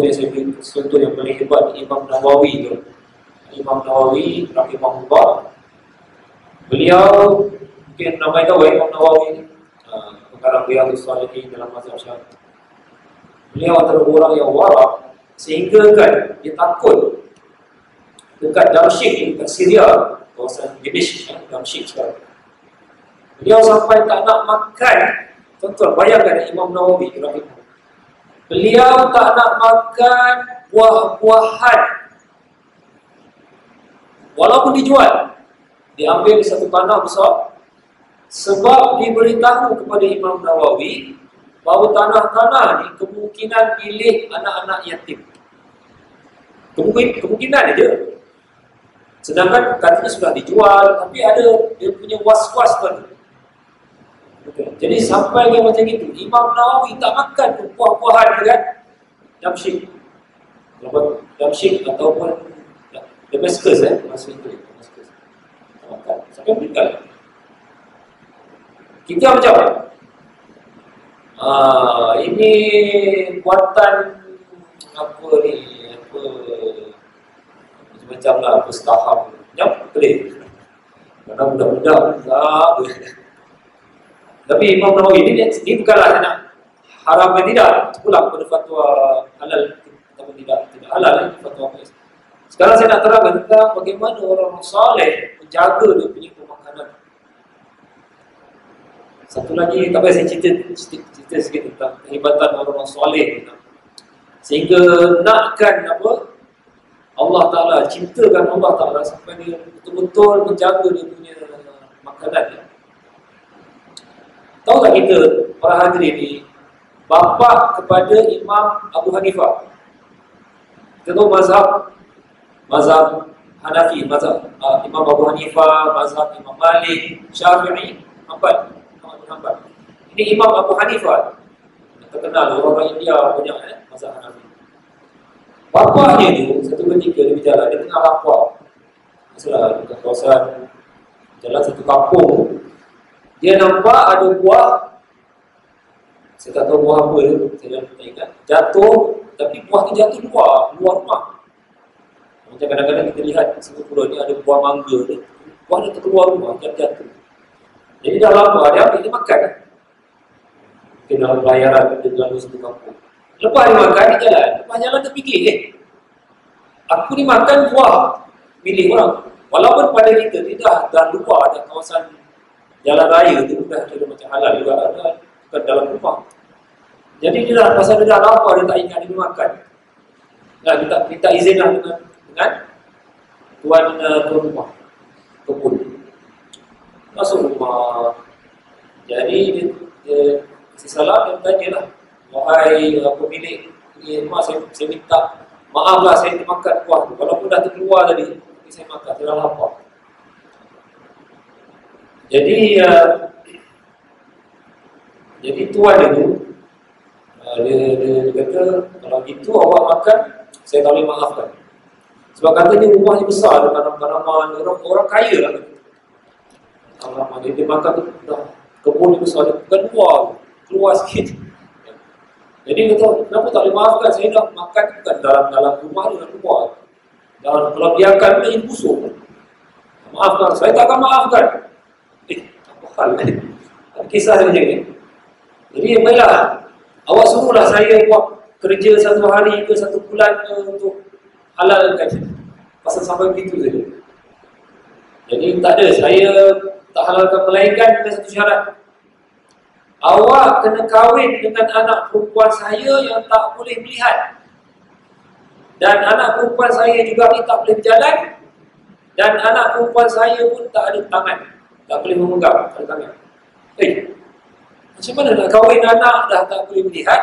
S1: yang paling hebat Imam Nawawi tu. Imam Nawawi rahimahullah. Beliau mungkin ramai tahu Imam Nawawi ni. Pengarang Riyadhus Shalihin dalam mazhab Syafi'i. Beliau antara orang yang warak sehingga kan dia takut dekat Damsyik, dekat Syria, kawasan Dimishq, Damsyik sekarang. Beliau sampai tak nak makan. Tuan-tuan bayangkan Imam Nawawi rahimahullah. Beliau tak nak makan buah-buahan walaupun dijual. Diambil di satu tanah besar. Sebab diberitahu kepada Imam Nawawi bahawa tanah-tanah ni kemungkinan milik anak-anak yatim. Kemungkinan aja. Sedangkan katanya sudah dijual, tapi ada dia punya was-was tadi. Jadi sampai yang macam itu, Imam Nawawi tak makan tu buah-buahan dekat Damsyik. Damsyik ataupun Damascus masa itu Damascus. Tak makan. Sampai meninggal. Kita macam ini buatan apa ni, macam lah pustaham. Jap, boleh. Kadang budak-budak tak boleh. Tapi Imam Nawawi ini bukanlah nak haram dan tidak. Pulang pada fatwa halal ataupun tidak halal fatwa. Sekarang saya nak terangkan tentang bagaimana orang saleh menjaga dia punya pemakanan. Satu lagi, tak payah saya cerita sikit tentang kehebatan orang soleh, sehingga nakkan apa Allah Ta'ala, cintakan Allah Ta'ala sampai dia betul-betul menjaga dia punya makanan. Tahu tak kita, para hadirin ni, bapa kepada Imam Abu Hanifah. Kita tahu mazhab Hanafi, mazhab Imam Abu Hanifah, mazhab Imam Malik, Syafi'i, empat. Ini Imam Abu Hanifah, terkenal orang India banyak mazhab Hanafi. Bapaknya tu satu ketika dia berjalan, dia tengah lapar. Masalah dekat kawasan jalan satu kampung, dia nampak ada buah. Saya tak tahu buah apa tu, saya tak ingat. Jatuh, tapi buah tu jatuh luar rumah. Macam kadang-kadang kita lihat Singapura ni ada buah mangga tu, buah dia terkeluar rumah, jatuh. Jadi dah lama dia ambil, dia makan. Mungkin dalam pelayaran dia lalu satu kampung. Lepas dia makan, dia jalan. Lepas jalan dia fikir, aku ni makan buah milik orang. Walaupun pada kita tidak dah luar, dah kawasan jalan raya tu dah ada macam halal juga, ada bukan dalam rumah. Jadi dia dah, pasal dia dah lapar, dia tak ingat dia makan. Nah, minta izin lah dengan tuan rumah kebun. Masuk rumah. Jadi dia kasih salam dan tanyalah, wahai pemilik rumah, saya minta maaf lah saya termakan buah tu. Walaupun dah terkeluar tadi, tapi saya makan, saya dah lapar. Jadi tuan dia tu, dia kata, kalau gitu awak makan, saya tak boleh maafkan. Sebab katanya rumahnya besar, ada tanam-tanaman, orang kaya lah. Dia makan tu dah kebun dia besar, dia bukan keluar sikit. Jadi dia kata, kenapa tak boleh maafkan? Saya dah makan bukan dalam rumah dia, keluar. Dan kalau biarkan dia jadi busuk. Maafkan, saya tak akan maafkan. Apa hal ni? Kisah dia macam ni. Jadi baiklah, awak suruhlah saya buat kerja satu hari ke satu bulan ke untuk halalkan. Pasal sampai begitu saja. Jadi tak ada, saya tak halalkan, melainkan dengan satu syarat. Awak kena kahwin dengan anak perempuan saya yang tak boleh melihat. Dan anak perempuan saya juga ni tak boleh berjalan. Dan anak perempuan saya pun tak ada tangan, tak boleh memegang tangan. Macam mana nak kahwin anak dah tak boleh melihat,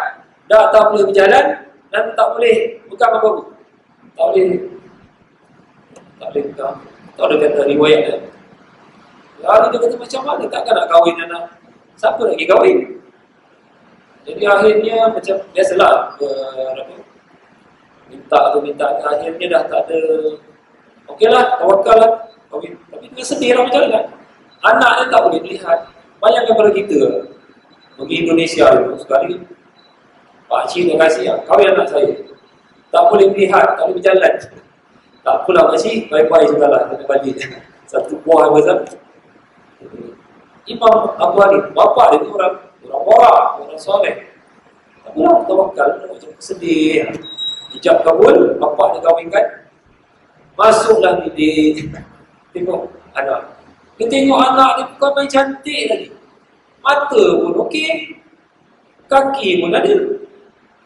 S1: dah tak boleh berjalan, dan tak boleh pegang apa-apa? Tak boleh. Tak boleh tak. Tak ada kata riwayat dia. Lalu dia kata macam mana takkan nak kahwin anak? Siapa nak pergi kahwin? Jadi akhirnya macam biasalah minta akhirnya dah tak ada. Okeylah, tawakal lah kahwin. Tapi dia sedih lah macam mana? Anak dia tak boleh melihat. Bayangkan pada kita pergi Indonesia dulu sekali, pakcik dah kasih kahwin anak saya. Tak boleh melihat, tak boleh berjalan. Tak apalah pakcik, bye-bye sudahlah, kena balik. Satu buah besar. Imam Abu Hanif, bapa dia tu orang warak, orang soleh. Apalah, tawakal, macam sedih. Hijab kabul, bapa dia kahwinkan. Masuklah dia tengok anak. Dia tengok anak dia bukan main cantik lagi. Mata pun okey, kaki pun ada,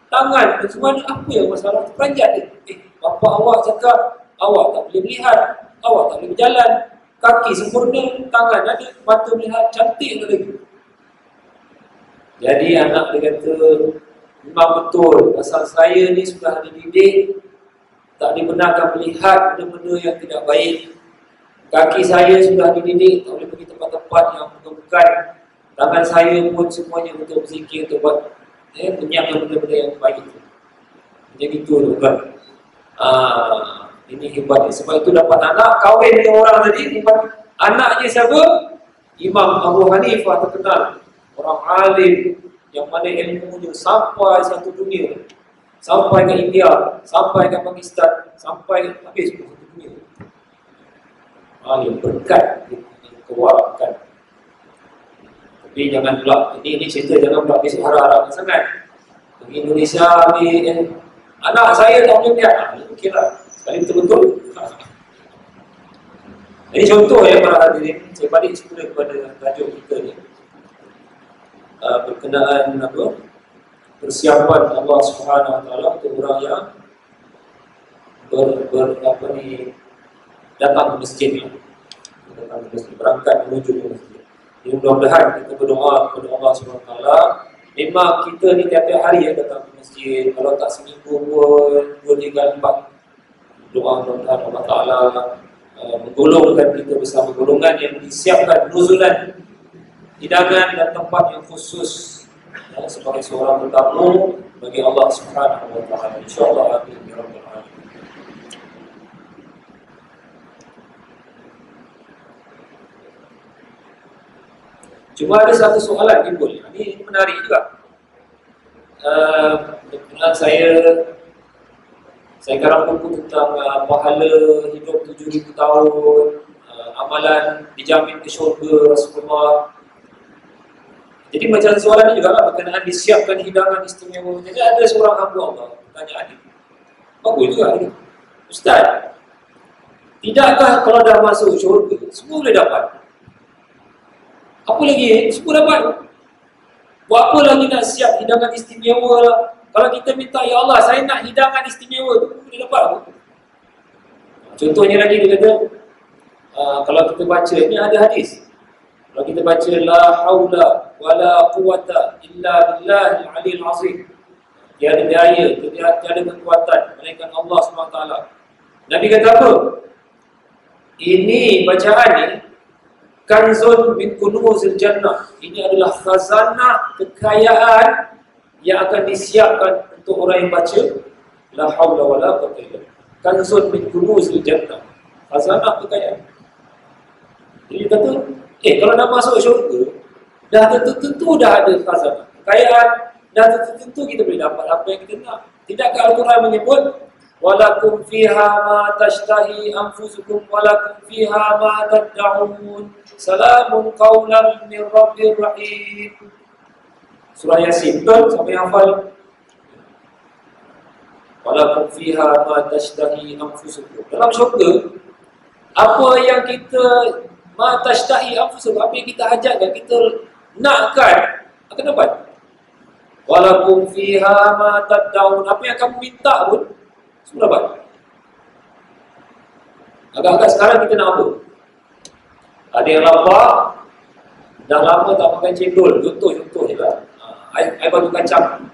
S1: tangan pun semua ada. Apa yang masalah? Terperanjat dia. Bapa awak cakap awak tak boleh melihat, awak tak boleh berjalan, kaki sempurna, tangan ada, mata melihat, cantik tak lagi. Jadi anak dia kata, memang betul, pasal saya ni sudah dididik, tak dibenarkan melihat benda-benda yang tidak baik. Kaki saya sudah dididik, tak boleh pergi tempat-tempat yang bukan. Tangan saya pun semuanya untuk berzikir, untuk buat menyiapkan benda-benda yang baik. Macam itu tuan. Ini hebatnya. Sebab itu dapat anak, kahwin dengan orang tadi, anaknya siapa? Imam Abu Hanifah terkenal. Orang alim yang mana ilmunya sampai satu dunia. Sampai ke India, sampai ke Pakistan, sampai habis satu dunia. Alim berkat kewarakan. Tapi jangan pula, ini cerita jangan pula besok harap-harap sangat. Pergi Indonesia ambil anak saya tak boleh lihat. Okey lah. Sekali betul-betul. Ini contoh ya para hadirin. Saya balik semula kepada tajuk kita ni. Berkenaan apa? Persiapan Allah Subhanahu Wa Taala untuk orang yang datang ke masjid ni. Datang ke masjid, berangkat menuju ke masjid. Jadi mudah-mudahan kita berdoa kepada Allah Subhanahu Wa Taala. Memang kita ni tiap-tiap hari datang ke masjid. Kalau tak seminggu pun 2, 3, 4 doa mudah-mudahan Allah Taala menggolongkan kita bersama golongan yang disiapkan nuzulan, hidangan dan tempat yang khusus sebagai seorang tetamu bagi Allah Subhanahu Wa Taala. Insya-Allah amin ya rabbal alamin. Cuma ada satu soalan timbul. Ini menarik juga. Kebetulan saya garang buku tentang pahala hidup 7,000 tahun, amalan dijamin ke syurga Rasulullah. Jadi macam soalan ni juga lah berkenaan disiapkan hidangan istimewa. Jadi ada seorang hamba Allah tanya adik, bagus juga ni, Ustaz, tidakkah kalau dah masuk syurga semua boleh dapat? Apa lagi? Semua dapat. Buat apa lagi nak siap hidangan istimewa lah? Kalau kita minta, ya Allah, saya nak hidangan istimewa tu, boleh dapat apa? Contohnya lagi dia kata, kalau kita baca, ini ada hadis. Kalau kita baca, la haula wa la quwata illa billahil aliyil azim. Tiada daya, tiada kekuatan melainkan Allah SWT. Nabi kata apa? Ini bacaan ni kanzun min kunuzil jannah. Ini adalah khazanah kekayaan yang akan disiapkan untuk orang yang baca la haula wala quwwata illa billah. Kanzun min kunuzil jannah. Khazanah kekayaan. Jadi kata, kalau dah masuk syurga, dah tentu dah ada khazanah kekayaan, dah tentu kita boleh dapat apa yang kita nak. Tidakkah Al-Quran menyebut walakum fiha ma tashtahi anfusukum walakum fiha ma tad'un salamun qawlan min rabbir rahim. Surah Yasin, betul? Sampai hafal. Walakum fiha ma tashtahi anfusukum. Dalam syurga, apa yang kita ma tashtahi anfusukum, apa yang kita hajatkan, kita nakkan, akan dapat. Walakum fiha ma tad'un, apa yang kamu minta pun semua dapat. Agak-agak sekarang kita nak apa? Ada yang lapar, dah lama tak makan cendol, contoh je lah. Air batu kacang.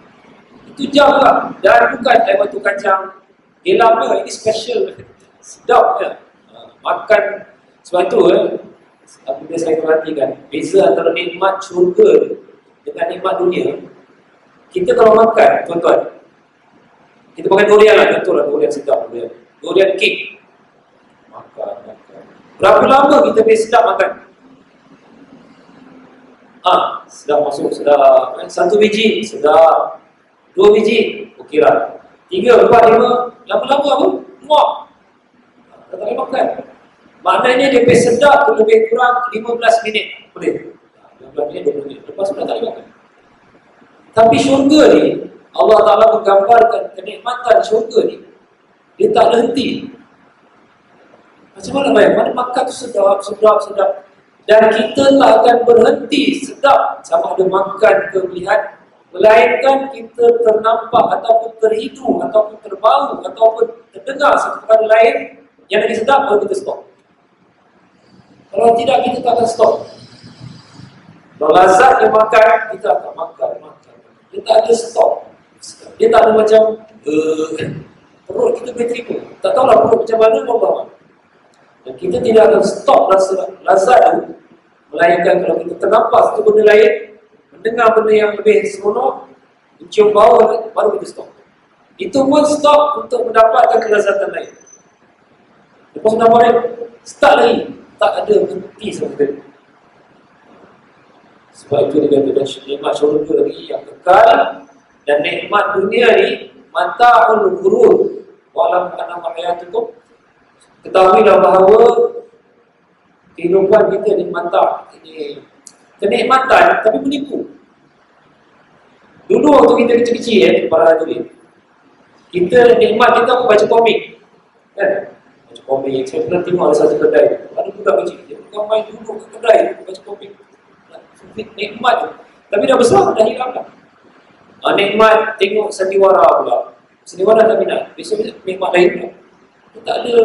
S1: Itu jam lah. Dan bukan air batu kacang Gelam dia, ini special. Sedap ya. Makan. Sebab itu apabila saya perhatikan, beza antara nikmat syurga dengan nikmat dunia. Kita kalau makan, tuan-tuan, kita makan durian lah, contohlah durian sedap, durian cake. Makan. Berapa lama kita boleh sedap makan? Sedap masuk, sedap. 1 biji, sedap. 2 biji, okeylah. 3, 4, 5, lama-lama apa? Muak. Tak boleh makan. Maknanya dia boleh sedap tu lebih kurang 15 minit. Boleh. 15 minit, 20 minit. Lepas tu dah tak boleh makan. Tapi syurga ni, Allah Ta'ala menggambarkan kenikmatan syurga ni, dia tak ada henti. Macam mana bayang? Mana makan tu sedap. Dan kita tak akan berhenti sedap sama ada makan ke melihat, melainkan kita ternampak ataupun terhidu ataupun terbau ataupun terdengar satu perkara lain yang lagi sedap, baru kita stop. Kalau tidak, kita tak akan stop. Kalau lazat yang makan, kita akan makan. Dia tak ada stop. Dia tak ada macam perut kita boleh terima. Tak tahulah perut macam mana, Allah. Dan kita tidak akan stop rasa lazat tu, melainkan kalau kita ternampak satu benda lain, mendengar benda yang lebih seronok, mencium bau, baru kita stop. Itu pun stop untuk mendapatkan kelazatan lain. Lepas mendapat start lagi, tak ada berhenti sama sekali. Sebab itu dikatakan nikmat syurga ni yang kekal, dan nikmat dunia ni mata'ul ghurur. Walam anama hayatukum, ketahuilah bahawa kehidupan kita ni mata, ini kenikmatan tapi menipu. Dulu waktu kita kecil-kecil para hadirin, kita nikmat kita baca komik, kan? Baca komik. Saya pernah tengok ada satu kedai, ada budak kecil, dia bukan main duduk ke kedai baca komik. Nikmat tu. Tapi dah besar, dah hilang dah. Nikmat tengok sandiwara pula. Sandiwara tak minat. Besok nikmat lain pula. Dia tak ada.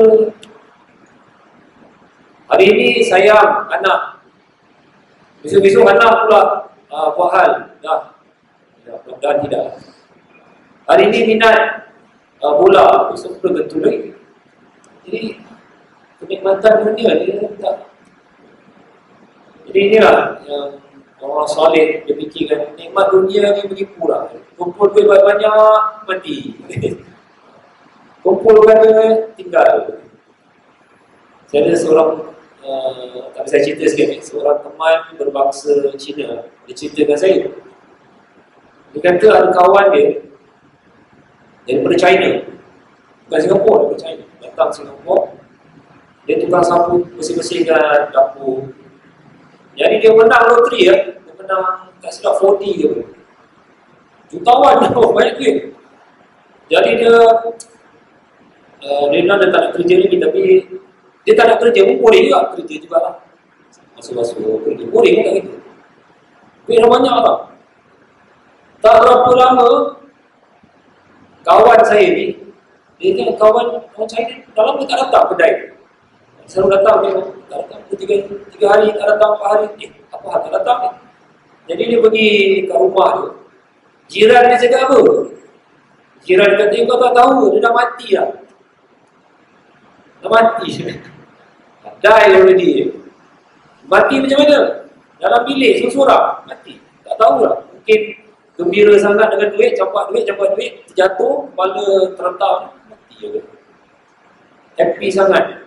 S1: Hari ini sayang anak, besok-besok anak pula buat hal. Dah tidak. Hari ini minat bola, besok pula betul lagi. Jadi kenikmatan dunia dia tak. Jadi inilah yang orang soleh dia fikirkan, nikmat dunia ni menipu lah. Kumpul duit banyak, mati. Kumpulkan dia, tinggal. Saya ada seorang, tapi saya cerita sikit ni, seorang teman berbangsa Cina, dia ceritakan saya. Dia kata ada kawan dia daripada China, bukan Singapura, daripada China, datang Singapura. Dia tukang sapu, bersih-bersihkan dapur. Jadi dia menang loteri ya. Dia menang tak silap 4D ke. Jutawan tu, banyak duit. Jadi dia dah tak nak kerja lagi, tapi dia tak nak kerja pun boleh juga. Kerja juga lah. Masuk-masuk kerja. Boleh juga gitu. Duit dah banyak lah. Tak berapa lama, kawan saya ni, dia tengok kawan China, dah lama tak datang kedai. Selalu datang dia, tak datang 3 hari, tak datang 4 hari. Apa hal tak datang ni? Jadi dia pergi kat rumah dia. Jiran dia cakap apa? Jiran dia kata, kau tak tahu, dia dah mati lah. Dah mati. Die already. Mati macam mana? Dalam bilik, seorang-seorang. Mati. Tak tahulah. Mungkin gembira sangat dengan duit, campak duit, terjatuh, kepala terentam. Mati juga. Happy sangat.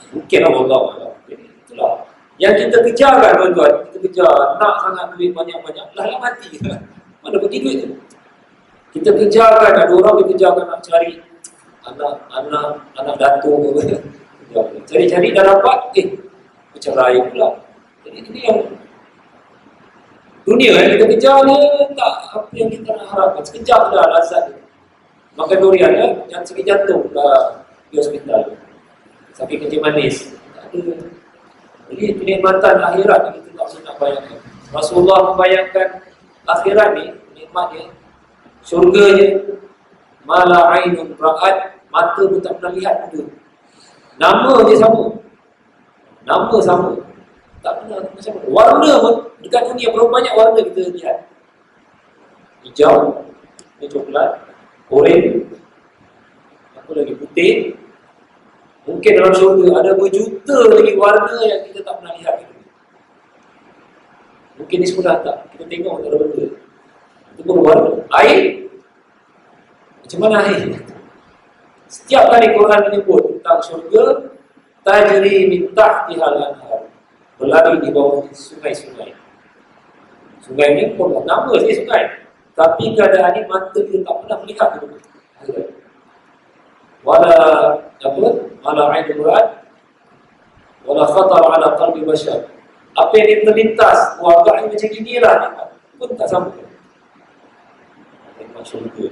S1: Mungkin Allah. Itulah. Yang kita kejarkan tuan-tuan, kita kejar nak sangat duit banyak-banyak, lah mati. Mana pergi duit tu? Kita kejarkan, ada orang dia kejarkan nak cari anak datuk ke. Cari-cari dah dapat, bercerai pula. Jadi ini yang dunia yang kita kejar dia tak apa yang kita nak harapkan. Sekejap dah lazat dia. Makan durian ya, jangan sakit jantung di hospital. Sakit kencing manis. Tak ada. Jadi kenikmatan akhirat ni kita tak usah nak bayangkan. Rasulullah membayangkan akhirat ni, nikmatnya, syurganya, mala ainun ra'at, mata pun tak pernah lihat pun. Nama dia sama. Nama sama. Tak pernah macam mana. Warna pun dekat dunia berapa banyak warna kita lihat. Hijau, coklat, oranye, apa lagi, putih. Mungkin dalam syurga ada berjuta lagi warna yang kita tak pernah lihat. Mungkin ni semua tak kita tengok tak ada benda. Itu pun warna. Air, macam mana air? Setiap kali Quran menyebut tentang syurga, tajri min tahtihal anhar, berlari di bawah sungai-sungai. Sungai ni pun nama saja sungai, tapi keadaan ni mata kita tak pernah melihat dulu. Wala apa? Wala ain murad, wala khatar ala qalbi bashar. Apa yang terlintas, agaknya macam inilah ni pun tak sampai. Syurga.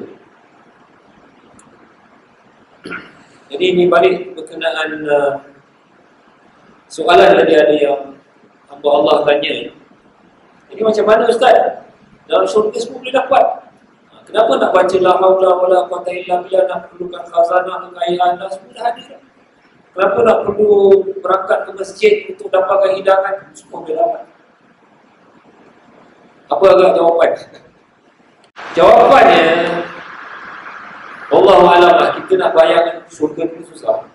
S1: Jadi ini balik berkenaan soalan tadi ada yang hamba Allah tanya. Jadi macam mana Ustaz? Dalam syurga semua boleh dapat. Kenapa nak baca la haula wala quwwata illa billah, nak perlukan khazanah, kekayaan dah semua dah ada dah. Kenapa nak perlu berangkat ke masjid untuk dapatkan hidangan? Semua boleh dapat. Apa agak jawapan? Jawapannya Wallahu a'lam lah, kita nak bayangkan syurga itu susah.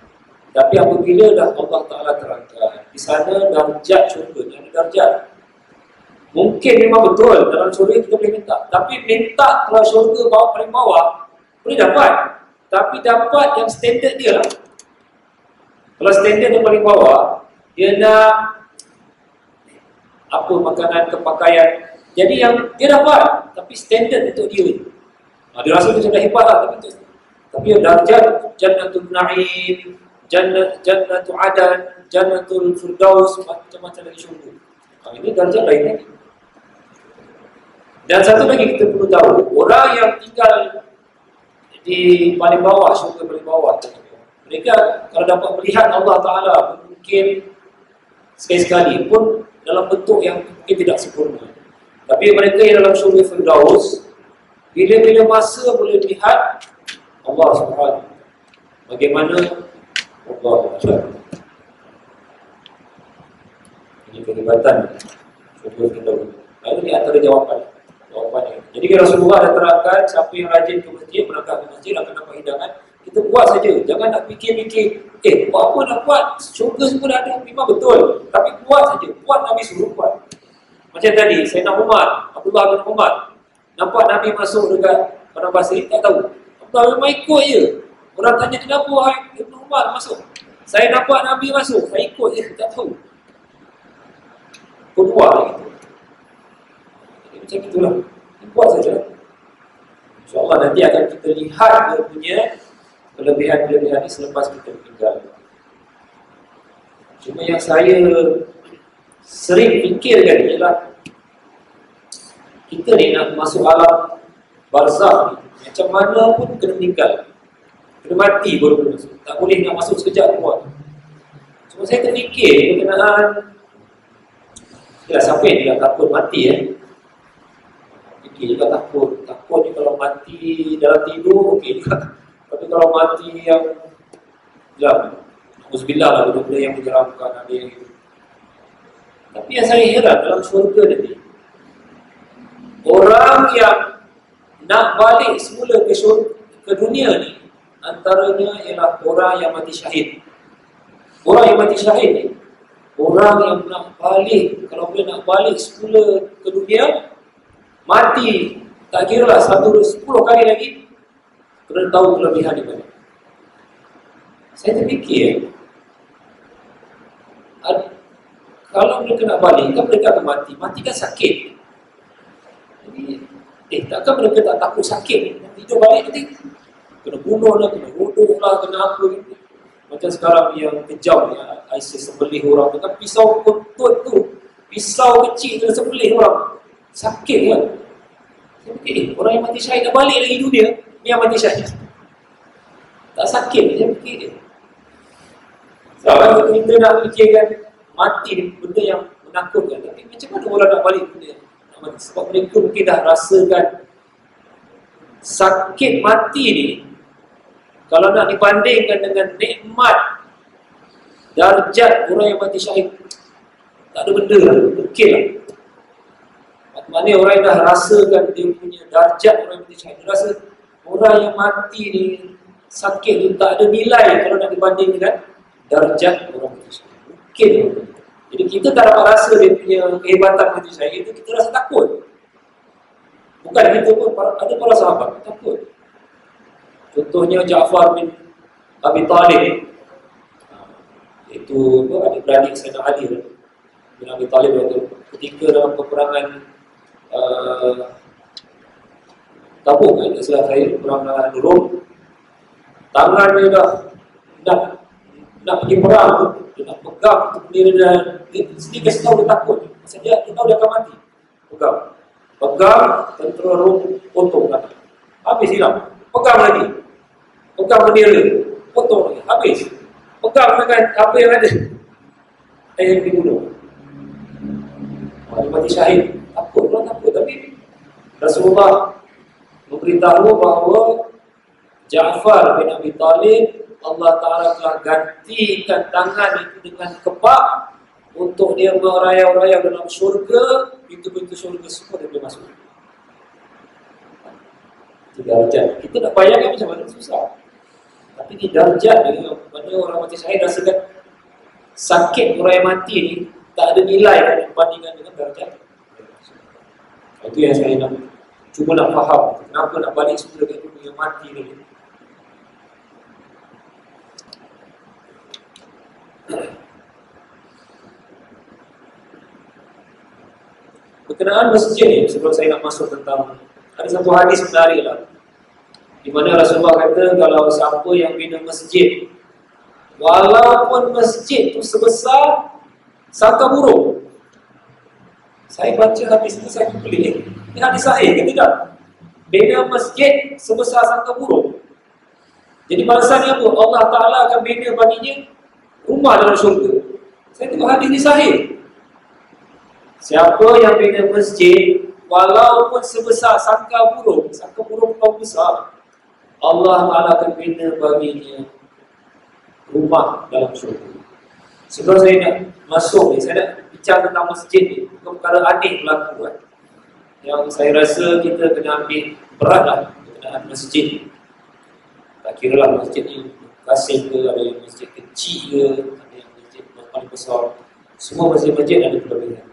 S1: Tapi apabila dah Allah Ta'ala terangkan, di sana darjat syurga, ada darjat. Mungkin memang betul dalam syurga kita boleh minta, tapi minta kalau syurga bawah paling bawah boleh dapat, tapi dapat yang standard dia lah. Kalau standard yang paling bawah, dia nak apa, makanan, kepakaian, jadi yang dia dapat, tapi standard untuk dia. Dia rasa macam dah hebat lah, tapi darjat jannatul na'im, jannatul adan, jannatul firdaus, macam-macam lagi syurga. Ini darjat lain lagi. Dan satu lagi kita perlu tahu, orang yang tinggal di paling bawah, syurga paling bawah, mereka kalau dapat melihat Allah Ta'ala, mungkin sekali-sekali pun dalam bentuk yang mungkin tidak sempurna. Tapi mereka yang dalam syurga firdaus, bila-bila masa boleh lihat Allah Subhanahu. Bagaimana Allah Subhanahu. Ini kehebatan syurga firdaus. Lalu di antara jawapannya. Jadi Rasulullah ada terangkan, siapa yang rajin ke masjid, berangkat ke masjid akan dapat hidangan. Kita buat saja, jangan nak fikir-fikir, buat apa nak buat, syurga semua dah ada, memang betul. Tapi buat saja, buat Nabi suruh buat. Macam tadi, Sayyidina Umar, Abdullah bin Umar, nampak Nabi masuk dekat Padang Pasir, tak tahu. Abdullah memang ikut je. Orang tanya kenapa Ibn Umar masuk. Saya nampak Nabi masuk, saya ikut je, tak tahu. Kedua gitu. Macam itulah. Buat saja. InsyaAllah nanti akan kita lihat dia punya kelebihan-kelebihan ini selepas kita meninggal. Cuma yang saya sering fikirkan ialah kita ni nak masuk alam barzakh ni, macam mana pun kena meninggal, kena mati baru boleh masuk. Tak boleh nak masuk sekejap pun. Cuma saya terfikir berkenaan siapa yang tidak takut mati fikir juga takut ni kalau mati dalam tidur okey juga. Tapi kalau mati yang Alhamdulillah lah, benda-benda yang menyeramkan ada yang itu. Tapi yang saya heran dalam syurga tadi, orang yang nak balik semula ke dunia ni, antaranya ialah orang yang mati syahid. Orang yang mati syahid ni, orang yang nak balik, kalau boleh nak balik semula ke dunia, mati, tak kira lah 10 kali lagi, kena tahu kelebihan di mana. Saya terfikir, kalau mereka nak balik, kan mereka akan mati. Mati kan sakit. Jadi, takkan mereka tak takut sakit? Hidup balik nanti kena bunuh lah, kena rodok lah, kena apa gitu. Macam sekarang yang kejam ya, ISIS sembelih orang dengan pisau kentut tu, pisau kecil tu sembelih orang. Sakit kan? Saya fikir, orang yang mati syahid dah balik lagi dunia, ni yang mati syahid. Tak sakit, saya fikir. Sebab kita nak fikirkan mati ni benda yang menakutkan. Tapi macam mana orang nak balik dunia? Sebab mereka mungkin dah rasakan sakit mati ni, kalau nak dibandingkan dengan nikmat darjat orang yang mati syahid, tak ada benda lah, mungkin lah. Mana orang yang dah rasakan dia punya darjat orang yang mati syahid, dia rasa orang yang mati ni sakit tu tak ada nilai kalau nak dibanding dengan darjat orang mati syahid. Mungkin. Jadi kita tak dapat rasa dia punya kehebatan mati syahid itu, kita rasa takut. Bukan kita pun, ada para sahabat takut. Contohnya Ja'far bin Abi Talib, itu adik-beradik Sayyidina Ali bin Abi Talib itu ketika dalam peperangan Tabuk, tak salah saya, peperangan Rum, tangan dia dah nak pergi perang, dia nak pegang untuk bendera dan dia sendiri kasi tahu dia takut. Maksudnya dia tahu dia akan mati. Pegang, tentera Rum potong kan. Habis hilang. Pegang lagi. Pegang bendera, potong lagi. Habis. Pegang dengan apa yang ada. Yang dibunuh. Dia mati syahid. Takut, orang takut. Tapi Rasulullah memberitahu bahawa Ja'far bin Abi Talib, Allah Ta'ala telah gantikan tangan itu dengan kepak untuk dia merayau-rayau dalam syurga, pintu-pintu syurga semua dia boleh masuk. Itu darjat. Kita nak bayangkan macam mana, susah. Tapi di darjat ni, mana orang mati syahid rasakan sakit orang yang mati ni tak ada nilai kan berbandingan dengan darjat. Itu yang saya nak cuba nak faham, kenapa nak balik semula ke dunia mati ni. Berkenaan masjid ni, sebelum saya nak masuk tentang, ada satu hadis menarik lah, di mana Rasulullah kata kalau siapa yang bina masjid, walaupun masjid tu sebesar sangka burung. Saya baca hadis ni, saya pelik. Ini hadis sahih ke tidak? Bina masjid sebesar sangka burung. Jadi balasannya apa? Allah Ta'ala akan bina baginya rumah dalam syurga. Saya tengok hadis ni sahih. Siapa yang bina masjid walaupun sebesar sangka burung bukan besar, Allah Ta'ala akan bina baginya rumah dalam syurga. Sebelum saya nak masuk ni, saya nak bincang tentang masjid ni, bukan perkara aneh berlaku kan. Yang saya rasa kita kena ambil berat lah berkenaan masjid. Tak kira lah masjid ni kasih ke, ada yang masjid kecil ke, ada yang masjid paling besar. Semua masjid-masjid ada kelebihan.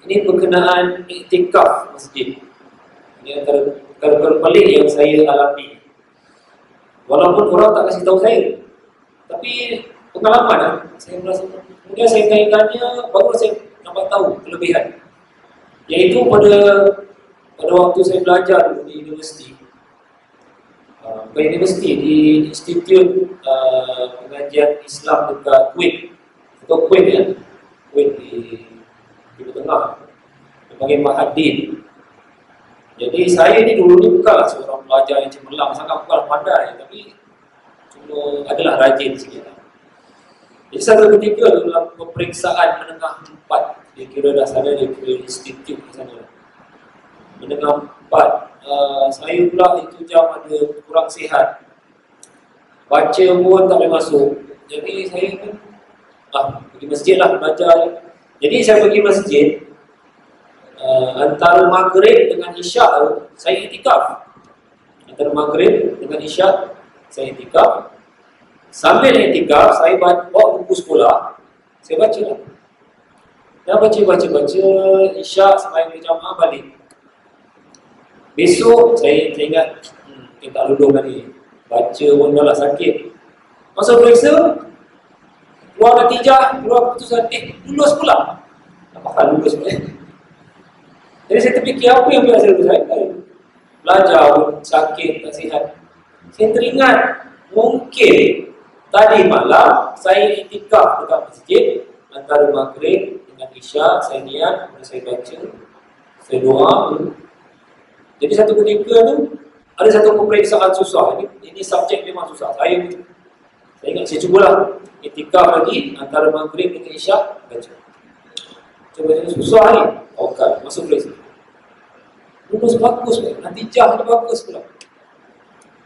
S1: Ini berkenaan iktikaf masjid. Ini antara perkara pelik yang saya alami. Walaupun orang tak kasih tahu saya, tapi pengalaman lah. Saya merasa, kemudian saya tanya, baru saya nampak tahu kelebihan. Iaitu pada waktu saya belajar di universiti, bukan universiti, di Institut Pengajian Islam dekat Kuwait, atau Kuwait ya, Kuwait di Timur Tengah, dipanggil Mahaddin. Jadi saya ni dulu ni bukanlah seorang pelajar yang cemerlang sangat, bukanlah pandai, tapi cuma adalah rajin sikit lah. Jadi satu ketika dalam peperiksaan menengah 4, dia kira dah sana, dia kira institut di sana, menengah 4, saya pula itu jam ada kurang sihat, baca pun tak boleh masuk. Jadi saya pun pergi masjid lah belajar. Jadi saya pergi masjid, antara maghrib dengan isyak saya iktikaf. Antara maghrib dengan isyak saya iktikaf. Sambil iktikaf, saya bawa buku sekolah, saya baca lah. Dah baca, isyak sampai berjamaah balik. Besok saya ingat, kita tak lulus tadi. Baca pun dah lah sakit. Masa periksa, keluar natijah, keluar keputusan, lulus pula. Apakah lulus pula? Jadi saya terfikir, apa yang biasa dulu saya? Belajar pun sakit, tak sihat. Saya teringat, mungkin tadi malam saya iktikaf dekat masjid antara maghrib dengan isyak, saya niat, saya baca, saya doa. Jadi satu ketika tu ada satu peperiksaan susah. Ini subjek memang susah. Saya ingat, saya cubalah iktikaf lagi antara maghrib dengan isyak, baca. Coba susah ni. Okey, masuk periksa. Lulus bagus pula, natijah ni bagus pula.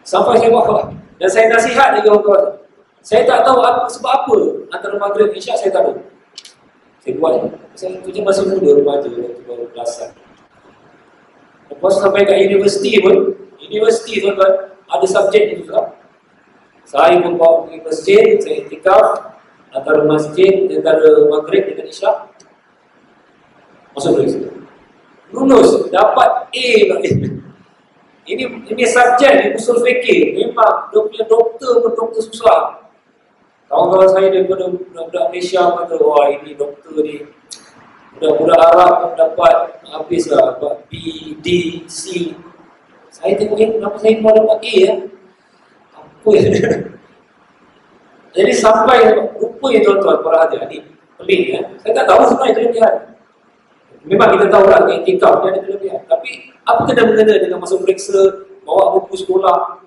S1: Sampai saya wafat. Dan saya nasihat lagi orang-orang. Saya tak tahu sebab apa antara maghrib dan isyak, saya tak tahu. Saya buat. Saya punya masih muda remaja, baru belasan. Lepas sampai kat universiti pun, universiti tuan-tuan, ada subjek itu juga. Saya pun bawa pergi masjid, saya iktikaf antara masjid, antara maghrib dengan isyak. Masuk dari situ. Lulus, dapat A lagi. Ini subjek di usul fikih. Memang dia punya doktor pun doktor susah. Kawan-kawan saya daripada budak-budak Malaysia kata, wah ini doktor ni budak-budak Arab pun dapat habis lah, dapat B, D, C. Saya tengok kenapa saya pun dapat A ya? Apa ya? Jadi sampai rupanya tuan-tuan para hadirin, pelik ya. Saya tak tahu sebenarnya kelebihan. Memang kita tahu lah iktikaf dia ada kelebihan. Tapi apa kena-mengena dengan masuk periksa, bawa buku sekolah?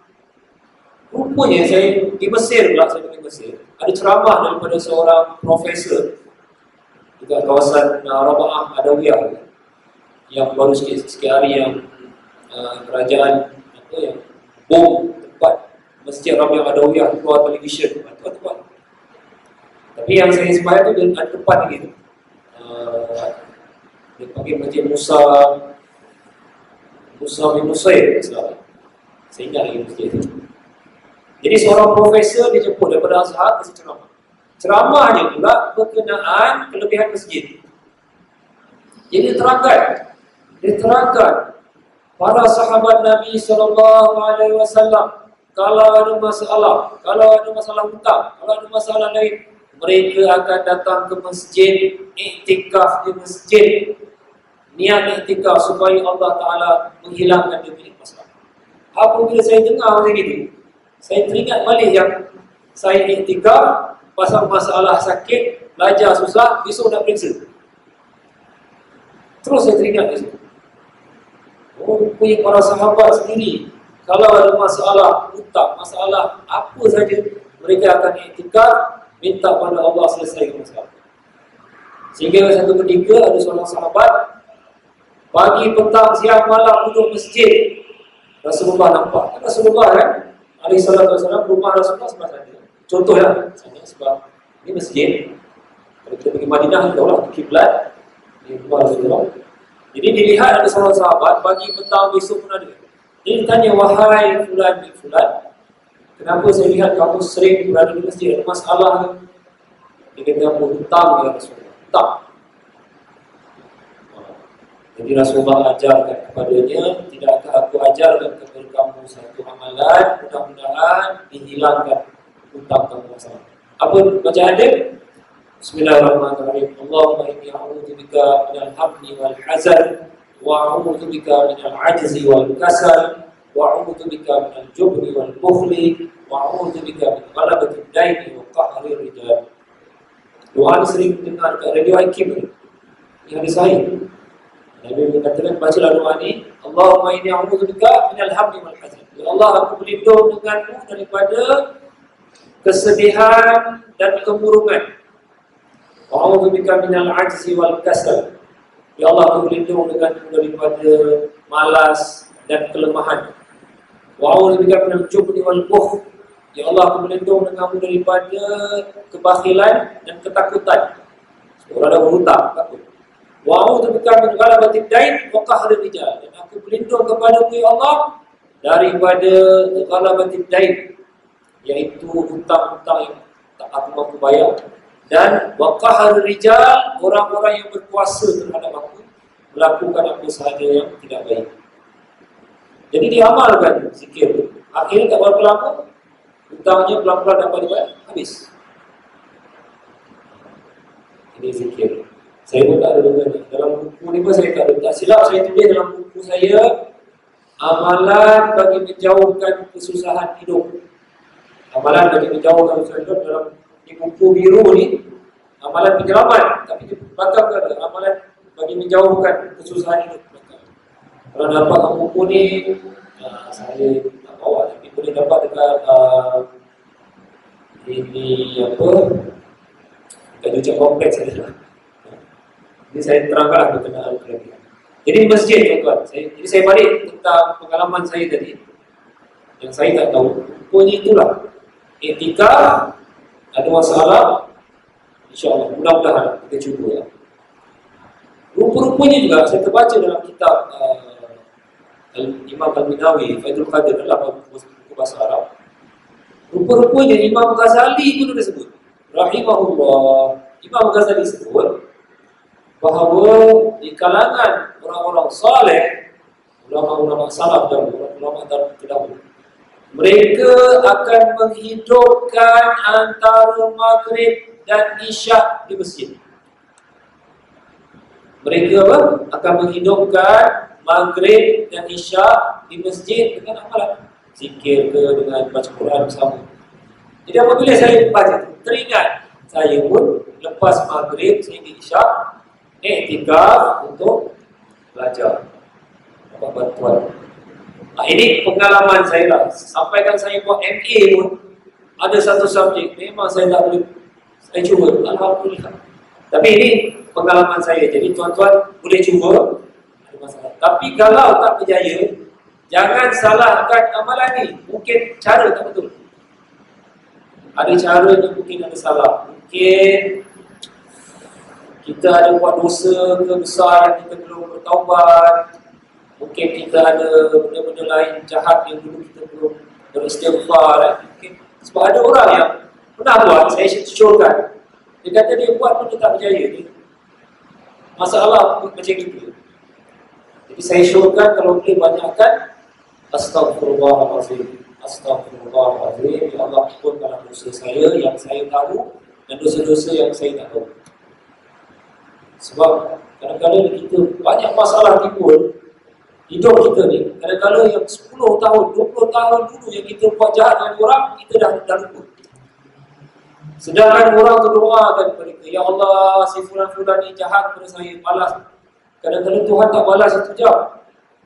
S1: Rupanya saya di Mesir pula, saya pergi Mesir. Ada ceramah daripada seorang profesor di kawasan Raba'ah Adawiyah yang baru sikit hari yang kerajaan apa yang bom tempat Masjid Raba'ah Adawiyah keluar televisyen tempat. Tapi yang saya inspire tu dia ada tempat lagi tu. Dia panggil Masjid Musa bin Nusair. Saya ingat lagi masjid itu. Jadi seorang profesor dijemput daripada Azhar kasih ceramah. Ceramahnya pula berkenaan kelebihan masjid. Jadi dia terangkan para sahabat Nabi SAW kalau ada masalah hutang, kalau ada masalah lain, mereka akan datang ke masjid, iktikaf di masjid, niat iktikaf supaya Allah Ta'ala menghilangkan dia masalah. Apabila saya dengar macam itu, saya teringat balik yang saya iktikaf pasal masalah sakit, belajar susah, besok nak periksa. Terus saya teringat di situ. Punya para sahabat sendiri, kalau ada masalah hutang, masalah apa saja, mereka akan iktikaf, minta pada Allah selesaikan masalah. Sehingga satu ketika ada seorang sahabat pagi, petang, siang, malam duduk masjid. Rasulullah nampak. Rasulullah kan, alaihi salatu wasallam, rumah Rasulullah sebelah sana. Contohnya, sebab ini masjid. Kalau kita pergi Madinah, kita tahu lah kiblat di rumah Rasulullah. Jadi dilihat ada seorang sahabat pagi, petang, besok pun ada. Dia tanya, wahai fulan bin fulan, kenapa saya lihat kamu sering berada di masjid? Ada masalah ke? Dia kata, kamu hutang ya Rasulullah. Hutang. Jadi Rasulullah ajarkan kepadanya, tidakkah aku ajarkan kepada kamu satu amalan, mudah-mudahan dihilangkan hutang kamu masalah. Apa bacaan dia? Bismillahirrahmanirrahim. Allahumma inni a'udzubika minal hammi wal hazan wa a'udzubika minal ajzi wal kasal wa a'udzubika minal jubni wal bukhli wa a'udzubika min ghalabatid daini wa qahrir rijal. Doa ini sering dengar kat radio Hakim ni. Ini hadis sahih. Nabi mengatakan, bacalah doa ini, Allahumma inni a'udzubika minal hammi wal hazan. Ya Allah, aku berlindung denganmu daripada kesedihan dan kemurungan. Wa a'udzubika minal ajzi wal kasal. Ya Allah, aku berlindung denganmu daripada malas dan kelemahan. Wa a'udzubika minal jubni wal bukhl. Ya Allah, aku berlindung denganmu daripada kebakhilan dan ketakutan. Orang ada berhutang, takut. Wa a'udzubika min ghalabatid dain wa qahrir rijal. Dan aku berlindung kepadamu ya Allah daripada ghalabatid dain, yaitu hutang-hutang yang tak aku mampu bayar, dan wa qahrir rijal, orang-orang yang berkuasa terhadap aku melakukan apa sahaja yang tidak baik. Jadi diamalkan zikir itu. Akhirnya tak berapa lama hutangnya pelan-pelan dapat dibayar, habis. Ini zikir. Saya pun tak ada dengar. Dalam buku ni pun saya tak ada. Tak silap saya tulis dalam buku saya, amalan bagi menjauhkan kesusahan hidup. Amalan bagi menjauhkan kesusahan hidup dalam di buku biru ni, amalan penyelamat. Tapi di belakang ada amalan bagi menjauhkan kesusahan hidup. Kalau dapat buku ni, saya tak bawa. Tapi boleh dapat dekat ini apa? Dekat kompleks saja. Jadi saya terangkanlah berkenaan kelebihan. Jadi di masjid tuan-tuan, jadi saya balik tentang pengalaman saya tadi yang saya tak tahu. Rupanya itulah, iktikaf ada masalah, insya-Allah mudah-mudahan kita cuba ya. Rupa-rupanya juga saya terbaca dalam kitab Imam Al-Minawi, Faidul Qadir, dalam buku bahasa Arab. Rupa-rupanya Imam Ghazali pun ada sebut. Rahimahullah. Imam Ghazali sebut bahawa di kalangan orang-orang saleh, ulama-ulama salaf dan ulama terdahulu, mereka akan menghidupkan antara maghrib dan isyak di masjid. Mereka akan menghidupkan maghrib dan isyak di masjid dengan amalan zikir ke, dengan baca Quran bersama. Jadi apabila saya baca itu, teringat saya pun lepas maghrib sehingga isyak iktikaf untuk belajar, dapat bantuan. Ini pengalaman saya lah. Sampaikan saya buat MA pun ada satu subjek memang saya tak boleh, saya cuba, alhamdulillah. Tapi ini pengalaman saya. Jadi tuan-tuan boleh cuba, ada masalah. Tapi kalau tak berjaya, jangan salahkan amalan ni. Mungkin cara tak betul. Ada caranya mungkin ada salah. Mungkin kita ada buat dosa ke besar yang kita belum bertaubat. Mungkin kita ada benda-benda lain jahat yang dulu kita belum beristighfar. Mungkin sebab ada orang yang pernah buat, saya syurkan. Dia kata dia buat pun dia tak berjaya. Masalah macam itu. Jadi saya syurkan kalau boleh banyakkan Astaghfirullahaladzim, Astaghfirullahaladzim. Ya Allah, ampunkanlah dosa saya yang saya tahu dan dosa-dosa yang saya tak tahu. Sebab kadang-kadang kita banyak masalah timbul hidup kita ni. Kadang-kadang yang 10 tahun, 20 tahun dulu yang kita buat jahat dengan orang, kita dah lupa. Sedangkan orang tu doakan kepada kita, ya Allah, si fulan-fulan ni jahat kepada saya, balas. Kadang-kadang Tuhan tak balas satu jam.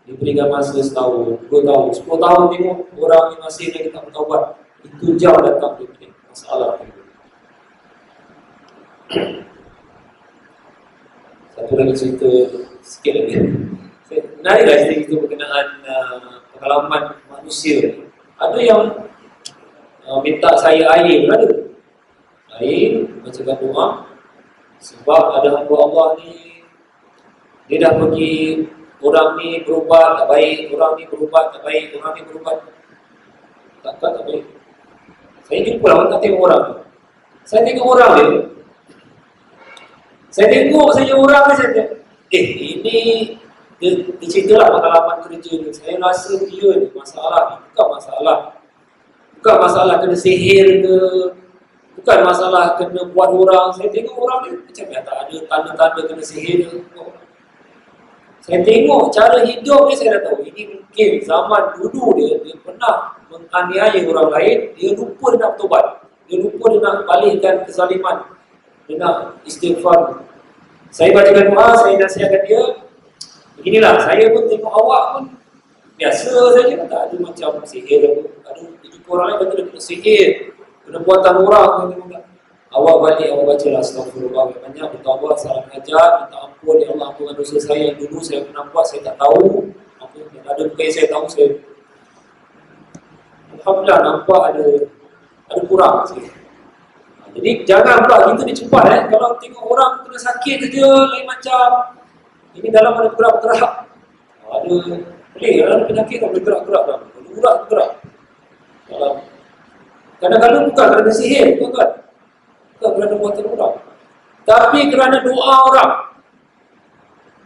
S1: Diberikan masa setahun, 2 tahun, 10 tahun tengok orang ni masih lagi tak bertaubat. Itu jam datang daripada masalah. Satu lagi cerita sikit lagi. Menariklah cerita berkenaan pengalaman manusia. Ada yang minta saya air, ada air, bacakan doa. Sebab ada hamba Allah ni, dia dah pergi, orang ni berubat tak baik, orang ni berubat tak baik, orang ni berubat tak baik. Saya jumpa lah, tak tengok orang tu. Saya tengok orang dia. Saya tengok saja orang ni, saya tengok, ini dia ceritalah pengalaman kerja ni. Saya rasa dia ni masalah ni bukan masalah kena sihir ke, bukan masalah kena buat orang. Saya tengok orang ni macam tak ada tanda-tanda kena sihir ke. Saya tengok cara hidup ni, saya dah tahu ini mungkin zaman dulu dia pernah menganiaya orang lain. Dia lupa dia nak bertobat, dia lupa dia nak palihkan kezaliman, dia nak istighfar. Saya bacakan doa, saya nasihatkan dia, beginilah, saya pun tengok awak pun biasa saja, tak ada macam sihir. Ada jumpa orang lain kata dia kena sihir, kena buatan orang. Awak balik, awak baca lah astagfirullah banyak, bertaubat, salah hajat, minta ampun, ya Allah ampunkan dosa saya yang dulu saya pernah buat, saya tak tahu. Ada bukan saya tahu, saya alhamdulillah nampak ada kurang sikit. Jadi jangan pula kita ni cepat kalau tengok orang kena sakit saja lain macam. Ini dalam ada gerak-gerak. Ada boleh ada penyakit tak boleh gerak-gerak dah. Urat gerak. Kadang-kadang bukan kerana sihir, bukan kerana buatan orang, tapi kerana doa orang.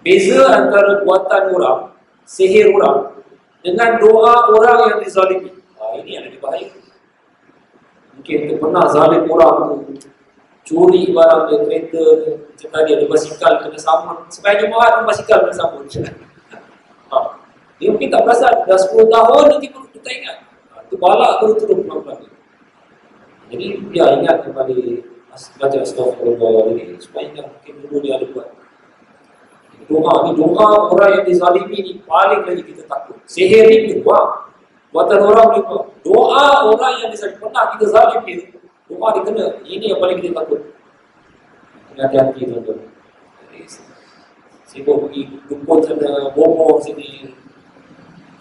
S1: Beza antara buatan orang, sihir orang, dengan doa orang yang dizalimi. Ini yang lebih bahaya. Mungkin kita pernah zalim orang tu, curi barang dia, kereta dia, macam tadi ada basikal kena samun. Sebagai Jumaat basikal kena samun. Dia mungkin tak perasan, dah 10 tahun nanti pun kita ingat. Itu balak turun-turun pelan-pelan. Jadi dia ingat kembali baca astagfirullah ini supaya ingat mungkin dulu dia ada buat. Doa orang yang dizalimi ni paling lagi kita takut. Sihir ni boleh buat, buatan orang boleh buat. Doa orang yang dizalimi, pernah kita zalim dia, doa dia kena, ini yang paling kita takut. Hati-hati tuan-tuan. Sibuk pergi dukun sana, bomoh sini.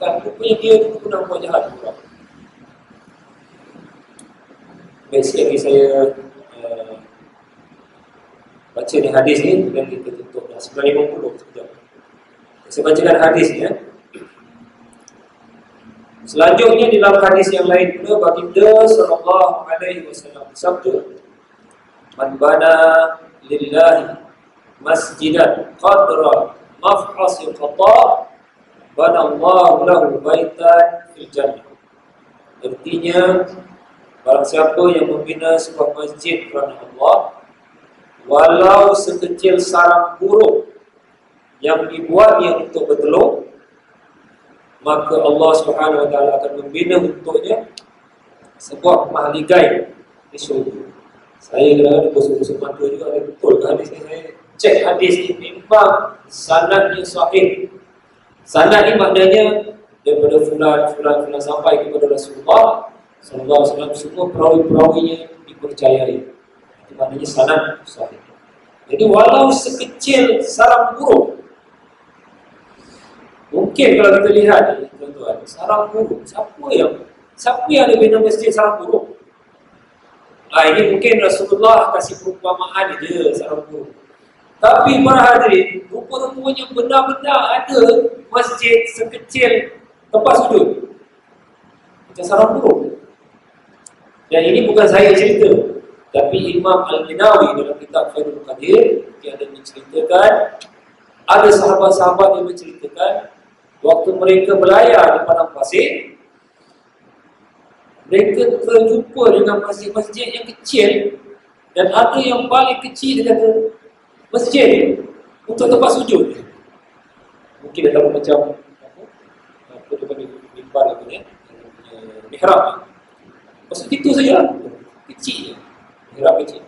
S1: Kan rupanya dia tu pernah buat jahat orang. Baik, lagi saya baca ni hadis ni dan kita tutup dah 9.50 sekejap. Saya bacakan hadis ni Selanjutnya di dalam hadis yang lain pula baginda sallallahu alaihi wasallam bersabda, "Man bana lillahi masjidan qadra maf'asi qata, bana Allahu lahu baitan fil jannah." Artinya, barang siapa yang membina sebuah masjid kerana Allah, walau sekecil sarang burung yang dibuatnya untuk bertelur, maka Allah Subhanahu Wa Taala akan membina untuknya sebuah mahligai di syurga. Saya kadang-kadang bersusun mata juga, ada betul ke hadis ni? Saya cek hadis ini, memang sanadnya sahih. Sanad ni maknanya daripada fulan sampai kepada Rasulullah sallallahu alaihi wasallam, semua perawi-perawinya dipercayai. Itu maknanya sanad sahih. Jadi walau sekecil sarang burung, mungkin kalau kita lihat ni tuan-tuan, sarang burung, siapa yang ada bina masjid sarang burung? Ini mungkin Rasulullah kasih perumpamaan je sarang burung. Tapi para hadirin, rupa-rupanya benar-benar ada masjid sekecil tempat sujud macam sarang burung. Dan ini bukan saya cerita, tapi Imam Al-Minawi dalam kitab Faidul Qadir dia ada menceritakan, ada sahabat-sahabat yang menceritakan waktu mereka berlayar di padang pasir, mereka terjumpa dengan masjid-masjid yang kecil, dan ada yang paling kecil dia kata masjid untuk tempat sujud. Mungkin dia tahu macam apa daripada mimbar itu ni, mihrab. Maksud itu saja, kecil, mihrab kecil.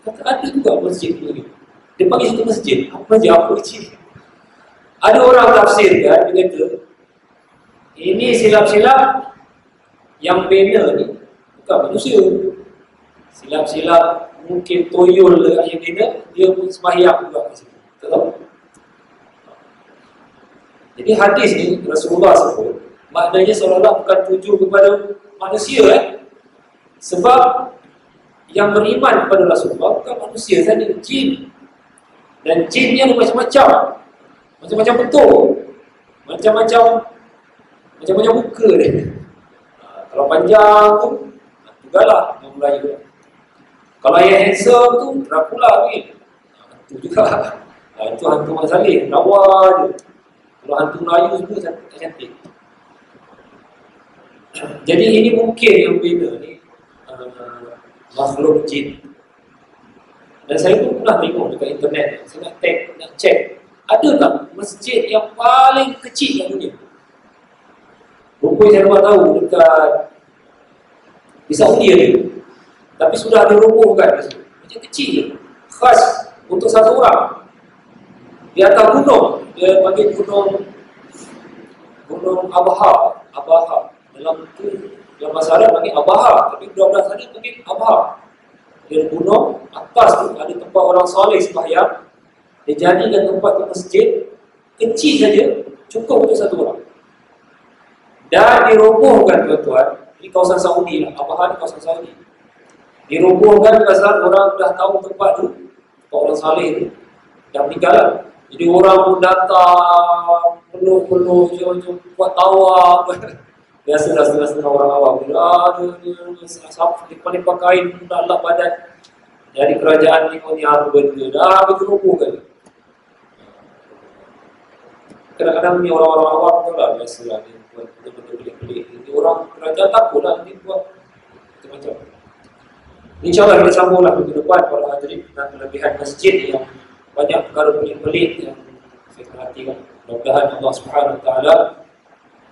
S1: Kata ada juga masjid ni. Dia panggil itu masjid. Apa kecil? Ada orang tafsirkan, dia kata ini silap-silap yang bina ni bukan manusia. Silap-silap mungkin tuyul yang bina, dia pun sembahyang juga di situ. Tak tahu. Jadi hadis ni Rasulullah sebut, maknanya seolah-olah bukan tuju kepada manusia sebab yang beriman kepada Rasulullah bukan manusia saja, jin. Dan jin ni ada macam-macam bentuk, macam-macam muka dia. Kalau panjang tu galah orang Melayu. Kalau yang handsome tu Dracula ni, itu juga. Itu hantu Mak Saleh, lawa je. Kalau hantu Melayu semua cantik. Jadi ini mungkin yang bina ni makhluk jin. Dan saya pun pernah tengok dekat internet, saya nak check, ada tak masjid yang paling kecil di dunia? Rupanya saya dapat tahu dekat di Saudi ni, tapi sudah ada robohkan macam kecil je, khas untuk satu orang di atas gunung. Dia panggil gunung Abaha. Dalam bahasa Arab panggil Abaha, tapi budak-budak sana panggil Abaha. Dia gunung atas tu ada tempat orang soleh sembahyang. Dia jadikan tempat tu masjid kecil saja, cukup untuk satu orang. Dan dirobohkan tuan-tuan, di kawasan Saudi lah, Abaha di kawasan Saudi. Dirobohkan pasal orang dah tahu tempat tu, tempat orang saleh tu dah meninggal lah. Jadi orang pun datang penuh macam buat tawaf. Biasa orang awam dia kain dah lap badan. Jadi kerajaan ni pun apa benda dah dirobohkan. Kadang-kadang ni orang-orang awam tu lah, biasalah dia buat benda-benda pelik-pelik. Jadi orang kerajaan takutlah dia buat macam-macam. InsyaAllah kita sambunglah minggu depan para hadirin tentang kelebihan masjid yang banyak perkara pelik-pelik yang saya perhatikan. Mudah-mudahan Allah Subhanahu Wa Taala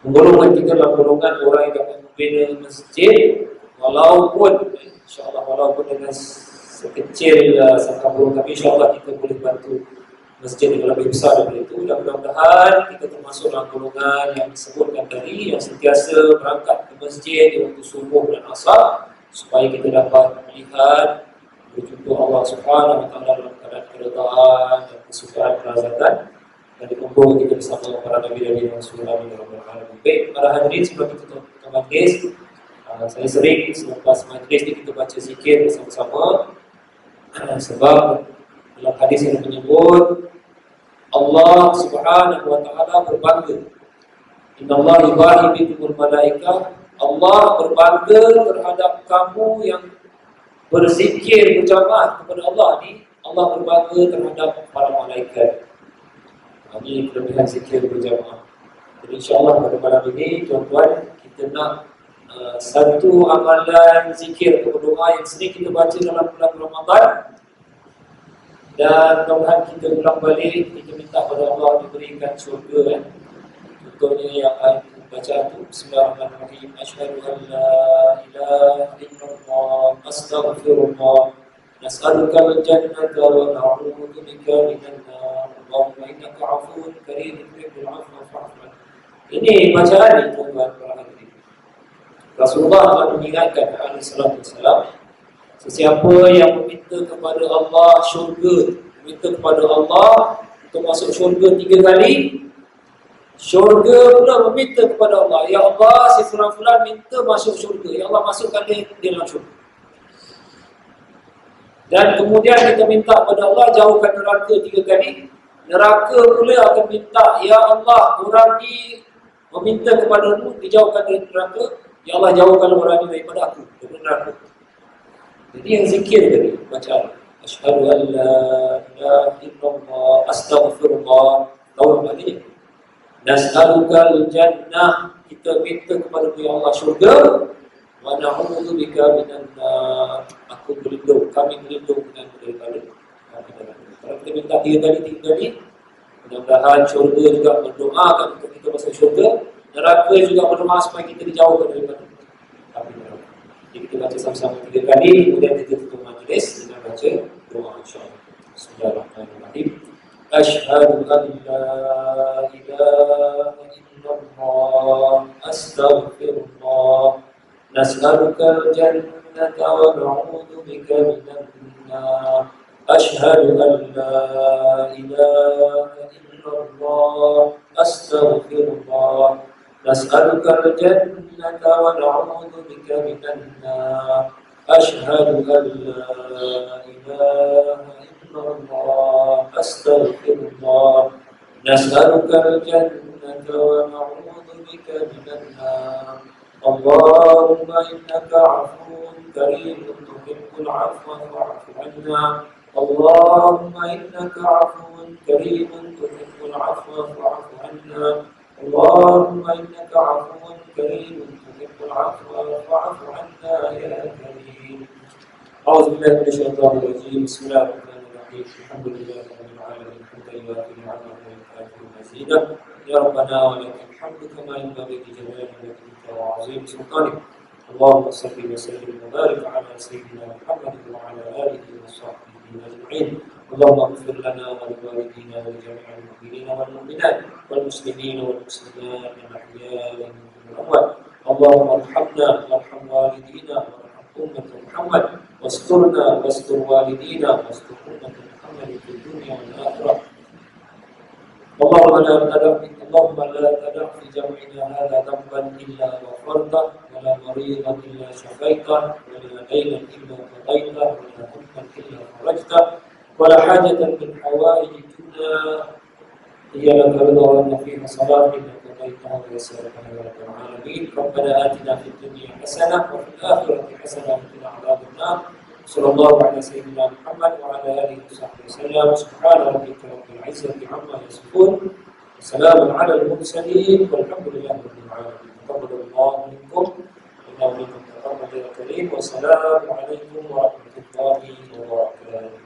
S1: menggolongkan kita dalam golongan orang yang dapat membina masjid, walaupun insyaAllah walaupun dengan sekecil sangka burung, tapi insyaAllah kita boleh bantu masjid yang lebih besar daripada itu. Dan mudah-mudahan kita termasuk dalam golongan yang disebutkan tadi, yang sentiasa berangkat ke masjid di waktu subuh dan asar, supaya kita dapat melihat berjumpa Allah Subhanahu Wa Taala dalam keadaan keredaan dan kesukaan kelazatan, dan dikumpulkan kita bersama para nabi dan rasul-rasul dan rabbul-alamin. Baik, para hadirin, sebelum kita tutup majlis, saya sering selepas majlis ni kita baca zikir bersama-sama, sebab dalam hadis yang menyebut Allah Subhanahu Wa Taala berbangga Innallaha yubahi bikumul malaikah. Allah berbangga terhadap kamu yang berzikir berjamaah kepada Allah ni. Allah berbangga terhadap para malaikat. Ini kelebihan zikir berjamaah. Jadi insyaAllah pada malam ini tuan-tuan, kita nak satu amalan zikir atau doa yang sering kita baca dalam bulan Ramadan, dan mudah-mudahan kita ulang balik, kita minta pada Allah diberikan syurga. Contohnya yang bacaan itu, Bismillahirrahmanirrahim, Asyhadu an la ilaha illallah, astaghfirullah, nas'alukal jannata wa na'udzu bika minan nar, Allahumma innaka 'afuwwun karim tuhibbul 'afwa fa'fu 'anna. Ini bacaan ni tuan-tuan para hadirin. Rasulullah telah mengingatkan alaihi salatu wassalam, sesiapa yang meminta kepada Allah syurga, meminta kepada Allah untuk masuk syurga 3 kali, syurga pula meminta kepada Allah, ya Allah, si fulan-fulan minta masuk syurga, ya Allah masukkan dia dalam syurga. Dan kemudian kita minta kepada Allah jauhkan neraka 3 kali, neraka pula akan minta, ya Allah, orang ni meminta kepadamu dijauhkan dari neraka, ya Allah jauhkan orang ni daripada aku, dari neraka. Jadi yang zikir tadi, bacaan Asyhadu an la ilaha illallah, astaghfirullah, tahu apa ni? Nas'alukal jannah, kita minta kepada Ya Allah syurga, wa na'udzu bika minan nar, aku berlindung, kami berlindung dengan daripada neraka. Kalau kita minta 3 kali, mudah-mudahan syurga juga berdoakan untuk kita masuk syurga, neraka juga berdoa supaya kita dijauhkan daripada neraka. Jadi kita baca sama-sama 3 kali, kemudian kita tutup majlis dengan baca doa insya-Allah. Bismillahirrahmanirrahim. Asyhadu an la ilaha illallah, astaghfirullah, nas'alukal jannata wa na'udzu bika minan nar. Asyhadu an la ilaha illallah, astaghfirullah, nas'alukal jannata wa na'udzu bika minan nar. Asyhadu an la ilaha illallah, astaghfirullah, nas'alukal jannata wa na'udzu bika minan nar. Allahumma innaka 'afuwwun karimun tuhibbul 'afwa fa'fu 'anna. Allahumma innaka 'afuwwun karimun tuhibbul 'afwa fa'fu 'anna. Allahumma innaka 'afuwwun karimun tuhibbul 'afwa fa'fu 'anna ya karim. A'udzu billahi minasyaitonir rajim. Bismillahirrahmanirrahim. Alhamdulillahi rabbil alamin. Hamdan lillahi wa yukafi'u mazidah. Ya Rabbana wa lakal hamdu kama yanbaghi li jalali wajhika wa 'azimi sultanik. Allahumma salli wa sallim wa barik ala sayyidina Muhammad wa ala alihi wa sahbihi ajma'in. Allahumma ighfir lana wa li walidina wa li jami'il mu'minina wal mu'minat wal muslimina wal muslimat al-ahya'i minhum wal amwat. Allahumma arhamna warham walidina warham ummat Muhammad wasturna wastur walidina wastur ummat Muhammad fid dunya wal akhirah. اللهم لا تدع في جمعنا هذا ذنبا إلا غفرته ولا مريضا إلا شفيته ولا دينا إلا قضيته ولا هما إلا فرجته ولا حاجة من حوائج الدنيا هي لك رضا وأن فيها صلاة إلا قضيتها ويسرتها يا رب العالمين. ربنا آتنا في الدنيا حسنة وفي الآخرة حسنة وقنا عذاب النار. صلى الله على سيدنا محمد وعلى آله وصحبه وسلم. سبحان ربك رب العزة عما يصفون وسلام على المرسلين والحمد لله رب العالمين. تقبل الله منكم إنه منكم تقبل يا كريم. والسلام عليكم ورحمة الله وبركاته.